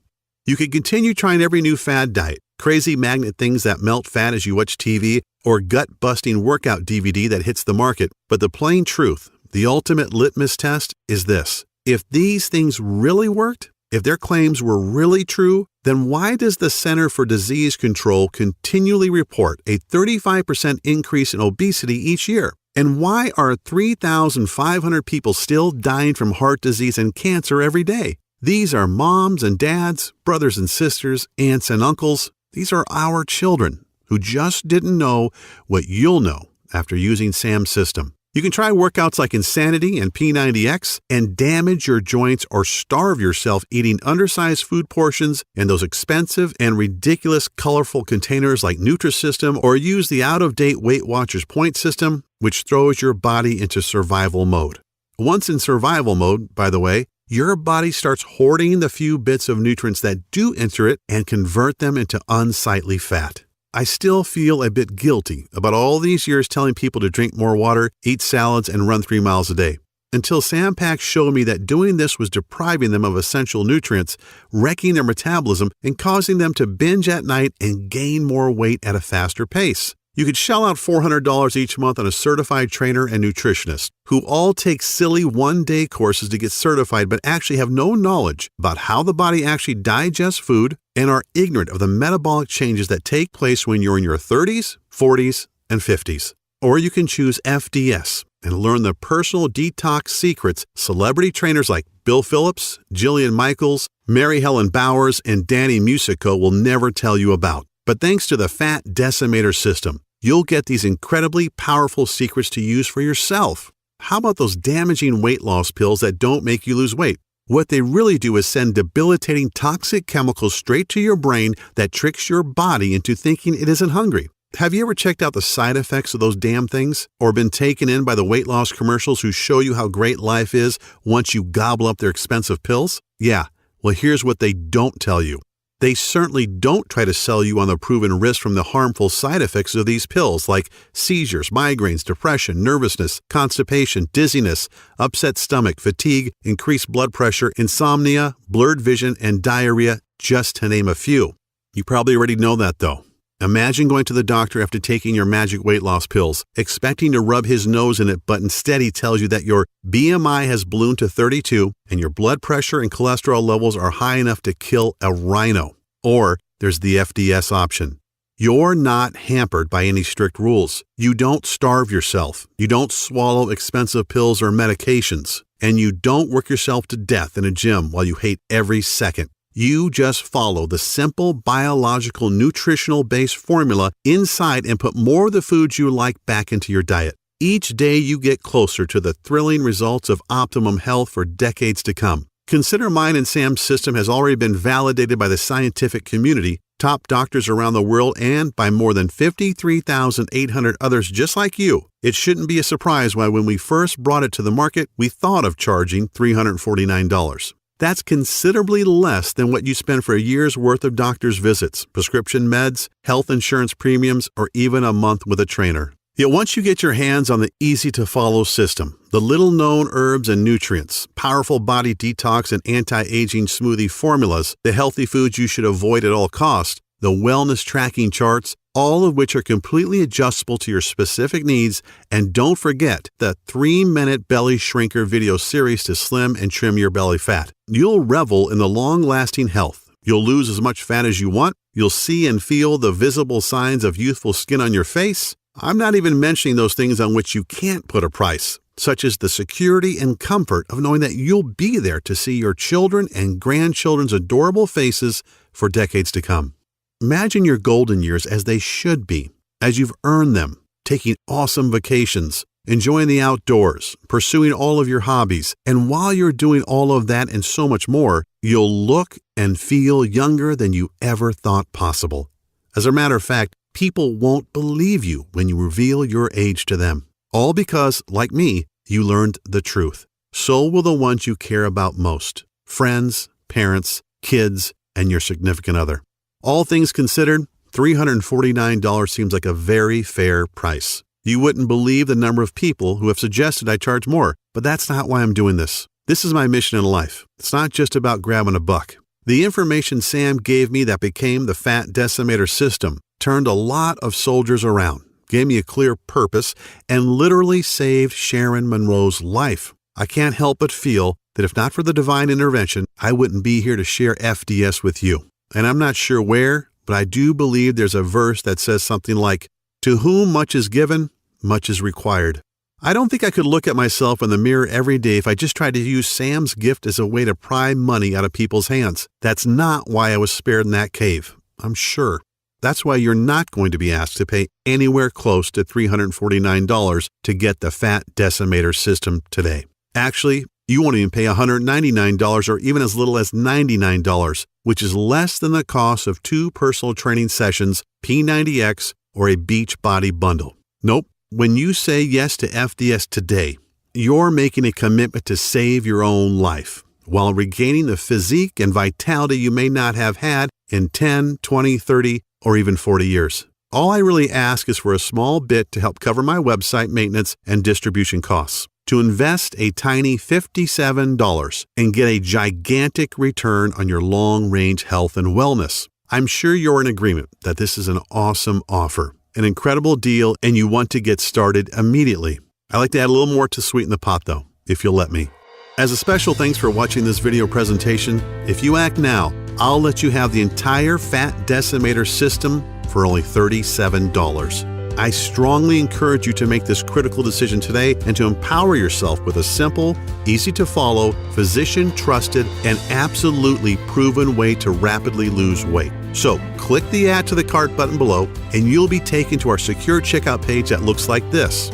You could continue trying every new fad diet, crazy magnet things that melt fat as you watch TV, or gut-busting workout DVD that hits the market, but the plain truth, the ultimate litmus test, is this. If these things really worked, if their claims were really true, then why does the Center for Disease Control continually report a 35% increase in obesity each year? And why are 3,500 people still dying from heart disease and cancer every day? These are moms and dads, brothers and sisters, aunts and uncles. These are our children who just didn't know what you'll know after using Sam's system. You can try workouts like Insanity and P90X and damage your joints or starve yourself eating undersized food portions in those expensive and ridiculous colorful containers like Nutrisystem, or use the out-of-date Weight Watchers point system, which throws your body into survival mode. Once in survival mode, by the way, your body starts hoarding the few bits of nutrients that do enter it and convert them into unsightly fat. I still feel a bit guilty about all these years telling people to drink more water, eat salads, and run 3 miles a day, until Sam Pack showed me that doing this was depriving them of essential nutrients, wrecking their metabolism, and causing them to binge at night and gain more weight at a faster pace. You could shell out $400 each month on a certified trainer and nutritionist who all take silly one-day courses to get certified but actually have no knowledge about how the body actually digests food and are ignorant of the metabolic changes that take place when you're in your 30s, 40s, and 50s. Or you can choose FDS and learn the personal detox secrets celebrity trainers like Bill Phillips, Jillian Michaels, Mary Helen Bowers, and Danny Musico will never tell you about. But thanks to the Fat Decimator System, you'll get these incredibly powerful secrets to use for yourself. How about those damaging weight loss pills that don't make you lose weight? What they really do is send debilitating toxic chemicals straight to your brain that tricks your body into thinking it isn't hungry. Have you ever checked out the side effects of those damn things? Or been taken in by the weight loss commercials who show you how great life is once you gobble up their expensive pills? Yeah, well, here's what they don't tell you. They certainly don't try to sell you on the proven risk from the harmful side effects of these pills like seizures, migraines, depression, nervousness, constipation, dizziness, upset stomach, fatigue, increased blood pressure, insomnia, blurred vision, and diarrhea, just to name a few. You probably already know that though. Imagine going to the doctor after taking your magic weight loss pills, expecting to rub his nose in it, but instead he tells you that your BMI has ballooned to 32 and your blood pressure and cholesterol levels are high enough to kill a rhino. Or there's the FDS option. You're not hampered by any strict rules. You don't starve yourself. You don't swallow expensive pills or medications. And you don't work yourself to death in a gym while you hate every second. You just follow the simple biological nutritional-based formula inside and put more of the foods you like back into your diet. Each day you get closer to the thrilling results of optimum health for decades to come. Consider mine and Sam's system has already been validated by the scientific community, top doctors around the world, and by more than 53,800 others just like you. It shouldn't be a surprise why when we first brought it to the market, we thought of charging $349. That's considerably less than what you spend for a year's worth of doctor's visits, prescription meds, health insurance premiums, or even a month with a trainer. Yet once you get your hands on the easy-to-follow system, the little-known herbs and nutrients, powerful body detox and anti-aging smoothie formulas, the healthy foods you should avoid at all costs, the wellness tracking charts, all of which are completely adjustable to your specific needs, and don't forget the 3-minute belly shrinker video series to slim and trim your belly fat. You'll revel in the long-lasting health. You'll lose as much fat as you want. You'll see and feel the visible signs of youthful skin on your face. I'm not even mentioning those things on which you can't put a price, such as the security and comfort of knowing that you'll be there to see your children and grandchildren's adorable faces for decades to come. Imagine your golden years as they should be, as you've earned them, taking awesome vacations, enjoying the outdoors, pursuing all of your hobbies, and while you're doing all of that and so much more, you'll look and feel younger than you ever thought possible. As a matter of fact, people won't believe you when you reveal your age to them. All because, like me, you learned the truth. So will the ones you care about most. Friends, parents, kids, and your significant other. All things considered, $349 seems like a very fair price. You wouldn't believe the number of people who have suggested I charge more, but that's not why I'm doing this. This is my mission in life. It's not just about grabbing a buck. The information Sam gave me that became the Fat Decimator System turned a lot of soldiers around, gave me a clear purpose, and literally saved Sharon Monroe's life. I can't help but feel that if not for the divine intervention, I wouldn't be here to share FDS with you. And I'm not sure where, but I do believe there's a verse that says something like, "To whom much is given, much is required." I don't think I could look at myself in the mirror every day if I just tried to use Sam's gift as a way to pry money out of people's hands. That's not why I was spared in that cave, I'm sure. That's why you're not going to be asked to pay anywhere close to $349 to get the Fat Decimator System today. Actually, you won't even pay $199 or even as little as $99, which is less than the cost of 2 personal training sessions, P90X, or a Beachbody bundle. Nope. When you say yes to FDS today, you're making a commitment to save your own life while regaining the physique and vitality you may not have had in 10, 20, 30, or even 40 years. All I really ask is for a small bit to help cover my website maintenance and distribution costs, to invest a tiny $57 and get a gigantic return on your long-range health and wellness. I'm sure you're in agreement that this is an awesome offer, an incredible deal, and you want to get started immediately. I'd like to add a little more to sweeten the pot though, if you'll let me. As a special thanks for watching this video presentation, if you act now, I'll let you have the entire Fat Decimator System for only $37. I strongly encourage you to make this critical decision today and to empower yourself with a simple, easy to follow, physician-trusted, and absolutely proven way to rapidly lose weight. So click the Add to the Cart button below and you'll be taken to our secure checkout page that looks like this.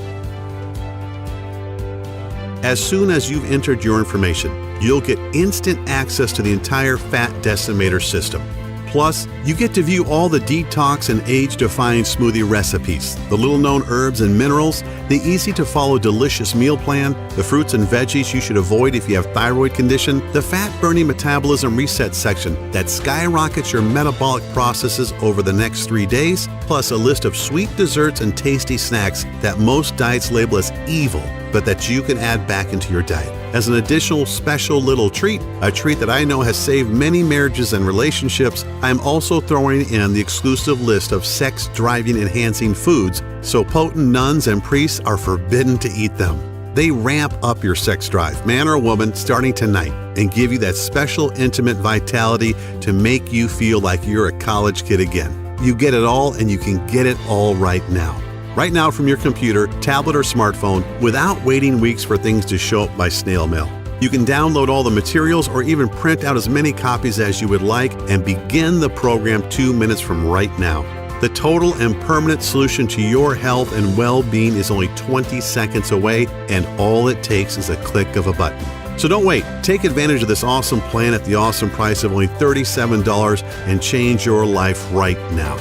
As soon as you've entered your information, you'll get instant access to the entire Fat Decimator System. Plus, you get to view all the detox and age-defying smoothie recipes, the little-known herbs and minerals, the easy-to-follow delicious meal plan, the fruits and veggies you should avoid if you have thyroid condition, the fat-burning metabolism reset section that skyrockets your metabolic processes over the next 3 days, plus a list of sweet desserts and tasty snacks that most diets label as evil, but that you can add back into your diet. As an additional special little treat, a treat that I know has saved many marriages and relationships, I'm also throwing in the exclusive list of sex-driving enhancing foods, so potent nuns and priests are forbidden to eat them. They ramp up your sex drive, man or woman, starting tonight, and give you that special intimate vitality to make you feel like you're a college kid again. You get it all, and you can get it all right now. Right now from your computer, tablet, or smartphone without waiting weeks for things to show up by snail mail. You can download all the materials or even print out as many copies as you would like and begin the program 2 minutes from right now. The total and permanent solution to your health and well-being is only 20 seconds away, and all it takes is a click of a button. So don't wait. Take advantage of this awesome plan at the awesome price of only $37 and change your life right now.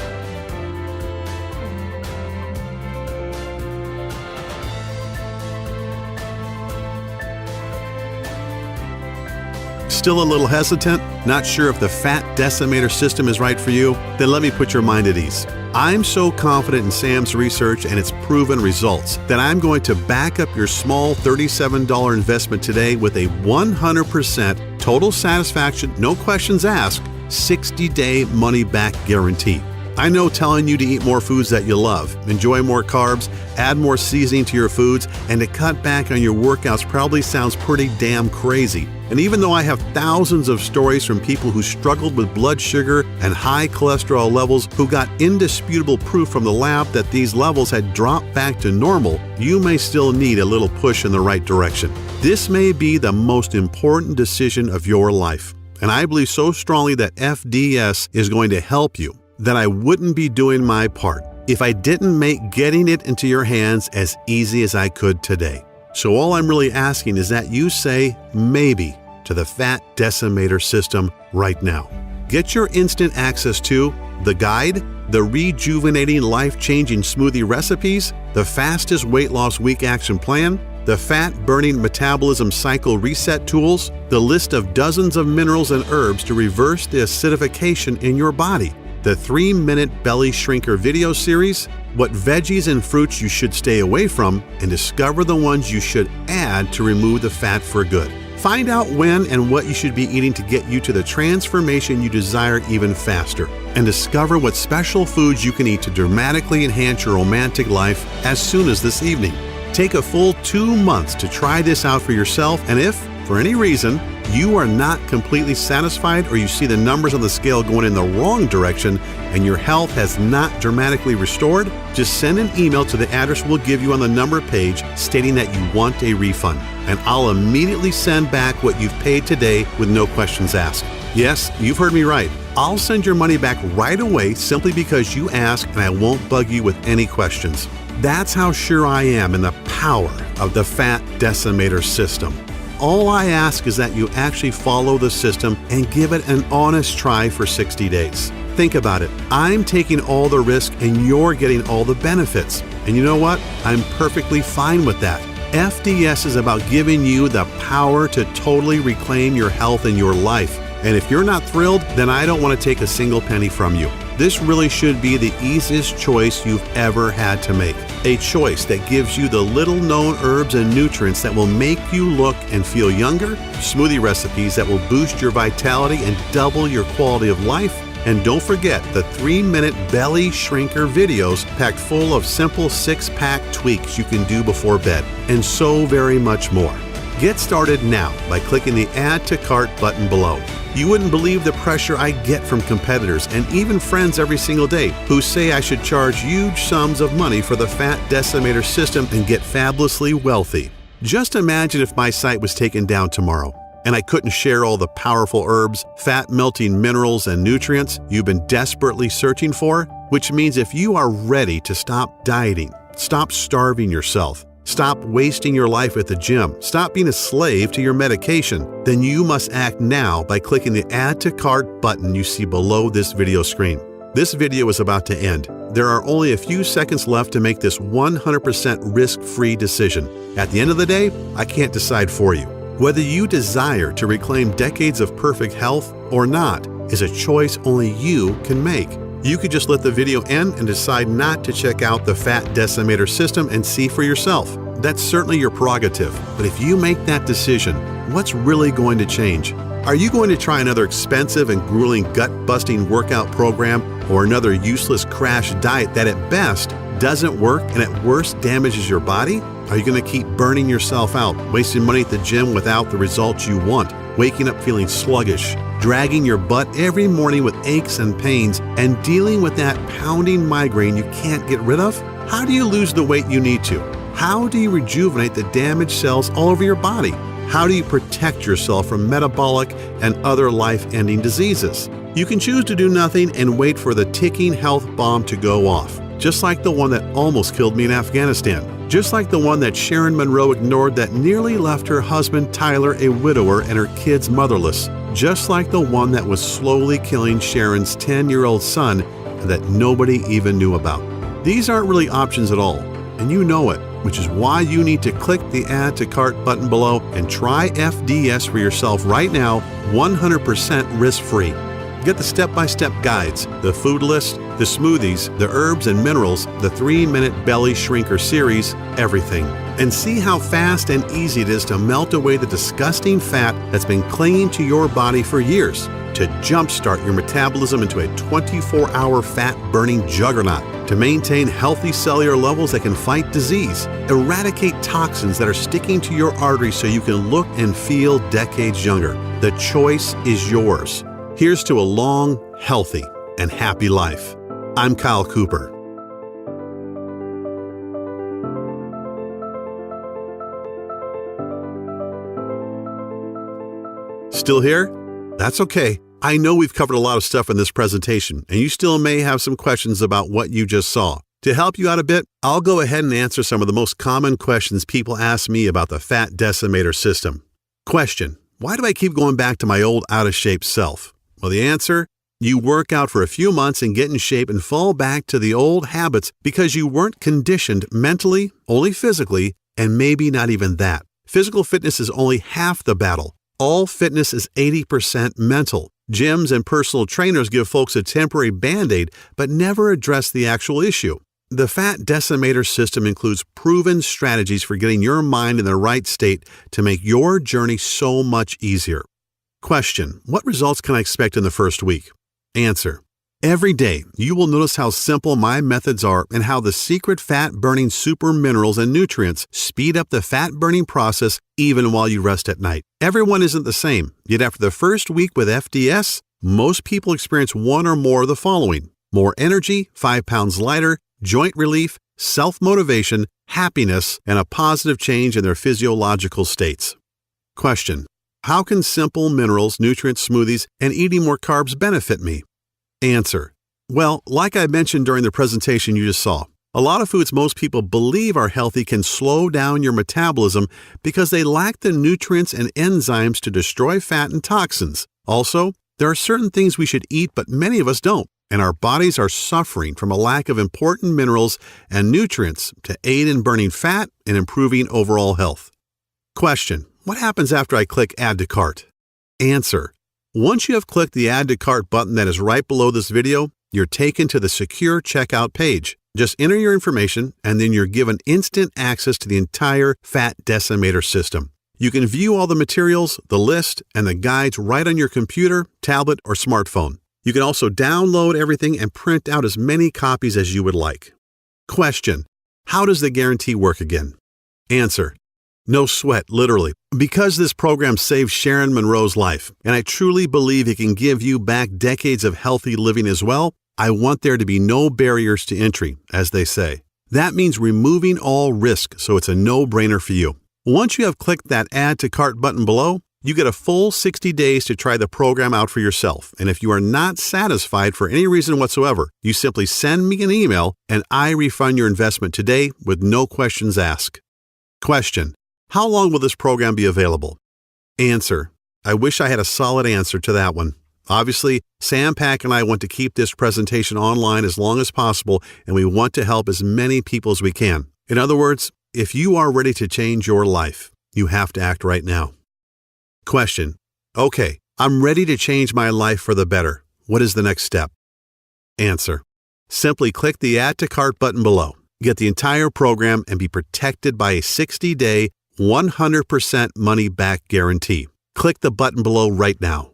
Still a little hesitant? Not sure if the Fat Decimator System is right for you? Then let me put your mind at ease. I'm so confident in Sam's research and its proven results that I'm going to back up your small $37 investment today with a 100% total satisfaction, no questions asked, 60-day money-back guarantee. I know telling you to eat more foods that you love, enjoy more carbs, add more seasoning to your foods, and to cut back on your workouts probably sounds pretty damn crazy. And even though I have thousands of stories from people who struggled with blood sugar and high cholesterol levels who got indisputable proof from the lab that these levels had dropped back to normal, you may still need a little push in the right direction. This may be the most important decision of your life, and I believe so strongly that FDS is going to help you that I wouldn't be doing my part if I didn't make getting it into your hands as easy as I could today. So all I'm really asking is that you say maybe to the Fat Decimator System right now. Get your instant access to the guide, the rejuvenating life-changing smoothie recipes, the fastest weight loss week action plan, the fat-burning metabolism cycle reset tools, the list of dozens of minerals and herbs to reverse the acidification in your body, the 3-minute belly shrinker video series, what veggies and fruits you should stay away from, and discover the ones you should add to remove the fat for good. Find out when and what you should be eating to get you to the transformation you desire even faster. And discover what special foods you can eat to dramatically enhance your romantic life as soon as this evening. Take a full 2 months to try this out for yourself, and if, for any reason, you are not completely satisfied or you see the numbers on the scale going in the wrong direction and your health has not dramatically restored, just send an email to the address we'll give you on the number page stating that you want a refund, and I'll immediately send back what you've paid today with no questions asked. Yes, you've heard me right. I'll send your money back right away simply because you asked, and I won't bug you with any questions. That's how sure I am in the power of the Fat Decimator System. All I ask is that you actually follow the system and give it an honest try for 60 days. Think about it. I'm taking all the risk and you're getting all the benefits. And you know what? I'm perfectly fine with that. FDS is about giving you the power to totally reclaim your health and your life. And if you're not thrilled, then I don't want to take a single penny from you. This really should be the easiest choice you've ever had to make. A choice that gives you the little-known herbs and nutrients that will make you look and feel younger, smoothie recipes that will boost your vitality and double your quality of life, and don't forget the 3-minute belly shrinker videos packed full of simple 6-pack tweaks you can do before bed, and so very much more. Get started now by clicking the Add to Cart button below. You wouldn't believe the pressure I get from competitors and even friends every single day who say I should charge huge sums of money for the Fat Decimator System and get fabulously wealthy. Just imagine if my site was taken down tomorrow and I couldn't share all the powerful herbs, fat-melting minerals, and nutrients you've been desperately searching for, which means if you are ready to stop dieting, stop starving yourself, stop wasting your life at the gym, stop being a slave to your medication, then you must act now by clicking the Add to Cart button you see below this video screen. This video is about to end. There are only a few seconds left to make this 100% risk-free decision. At the end of the day, I can't decide for you. Whether you desire to reclaim decades of perfect health or not is a choice only you can make. You could just let the video end and decide not to check out the Fat Decimator System and see for yourself. That's certainly your prerogative, but if you make that decision, what's really going to change? Are you going to try another expensive and grueling gut-busting workout program or another useless crash diet that at best doesn't work and at worst damages your body? Are you going to keep burning yourself out, wasting money at the gym without the results you want, waking up feeling sluggish, dragging your butt every morning with aches and pains, and dealing with that pounding migraine you can't get rid of? How do you lose the weight you need to? How do you rejuvenate the damaged cells all over your body? How do you protect yourself from metabolic and other life-ending diseases? You can choose to do nothing and wait for the ticking health bomb to go off, just like the one that almost killed me in Afghanistan. Just like the one that Sharon Monroe ignored that nearly left her husband Tyler a widower and her kids motherless. Just like the one that was slowly killing Sharon's 10-year-old son and that nobody even knew about. These aren't really options at all, and you know it, which is why you need to click the Add to Cart button below and try FDS for yourself right now, 100% risk-free. Get the step-by-step guides, the food list, the smoothies, the herbs and minerals, the 3-minute belly shrinker series, everything. And see how fast and easy it is to melt away the disgusting fat that's been clinging to your body for years, to jumpstart your metabolism into a 24-hour fat-burning juggernaut, to maintain healthy cellular levels that can fight disease, eradicate toxins that are sticking to your arteries so you can look and feel decades younger. The choice is yours. Here's to a long, healthy, and happy life. I'm Kyle Cooper. Still here? That's okay. I know we've covered a lot of stuff in this presentation, and you still may have some questions about what you just saw. To help you out a bit, I'll go ahead and answer some of the most common questions people ask me about the Fat Decimator System. Question: why do I keep going back to my old out-of-shape self? Well, the answer: you work out for a few months and get in shape and fall back to the old habits because you weren't conditioned mentally, only physically, and maybe not even that. Physical fitness is only half the battle. All fitness is 80% mental. Gyms and personal trainers give folks a temporary Band-Aid, but never address the actual issue. The Fat Decimator System includes proven strategies for getting your mind in the right state to make your journey so much easier. Question: what results can I expect in the first week? Answer: Every day, you will notice how simple my methods are and how the secret fat-burning super minerals and nutrients speed up the fat-burning process even while you rest at night. Everyone isn't the same, yet after the first week with FDS, most people experience one or more of the following: more energy, 5 pounds lighter, joint relief, self-motivation, happiness, and a positive change in their physiological states. Question: how can simple minerals, nutrient smoothies, and eating more carbs benefit me? Answer: well, like I mentioned during the presentation you just saw, a lot of foods most people believe are healthy can slow down your metabolism because they lack the nutrients and enzymes to destroy fat and toxins. Also, there are certain things we should eat but many of us don't, and our bodies are suffering from a lack of important minerals and nutrients to aid in burning fat and improving overall health. Question: what happens after I click Add to Cart? Answer: once you have clicked the Add to Cart button that is right below this video, you're taken to the secure checkout page. Just enter your information, and then you're given instant access to the entire Fat Decimator System. You can view all the materials, the list, and the guides right on your computer, tablet, or smartphone. You can also download everything and print out as many copies as you would like. Question: how does the guarantee work again? Answer: no sweat, literally. Because this program saved Sharon Monroe's life, and I truly believe it can give you back decades of healthy living as well, I want there to be no barriers to entry, as they say. That means removing all risk, so it's a no-brainer for you. Once you have clicked that Add to Cart button below, you get a full 60 days to try the program out for yourself, and if you are not satisfied for any reason whatsoever, you simply send me an email and I refund your investment today with no questions asked. Question: how long will this program be available? Answer: I wish I had a solid answer to that one. Obviously, Sam Pack and I want to keep this presentation online as long as possible, and we want to help as many people as we can. In other words, if you are ready to change your life, you have to act right now. Question: okay, I'm ready to change my life for the better. What is the next step? Answer: simply click the Add to Cart button below. Get the entire program and be protected by a 60-day, 100% money-back guarantee. Click the button below right now.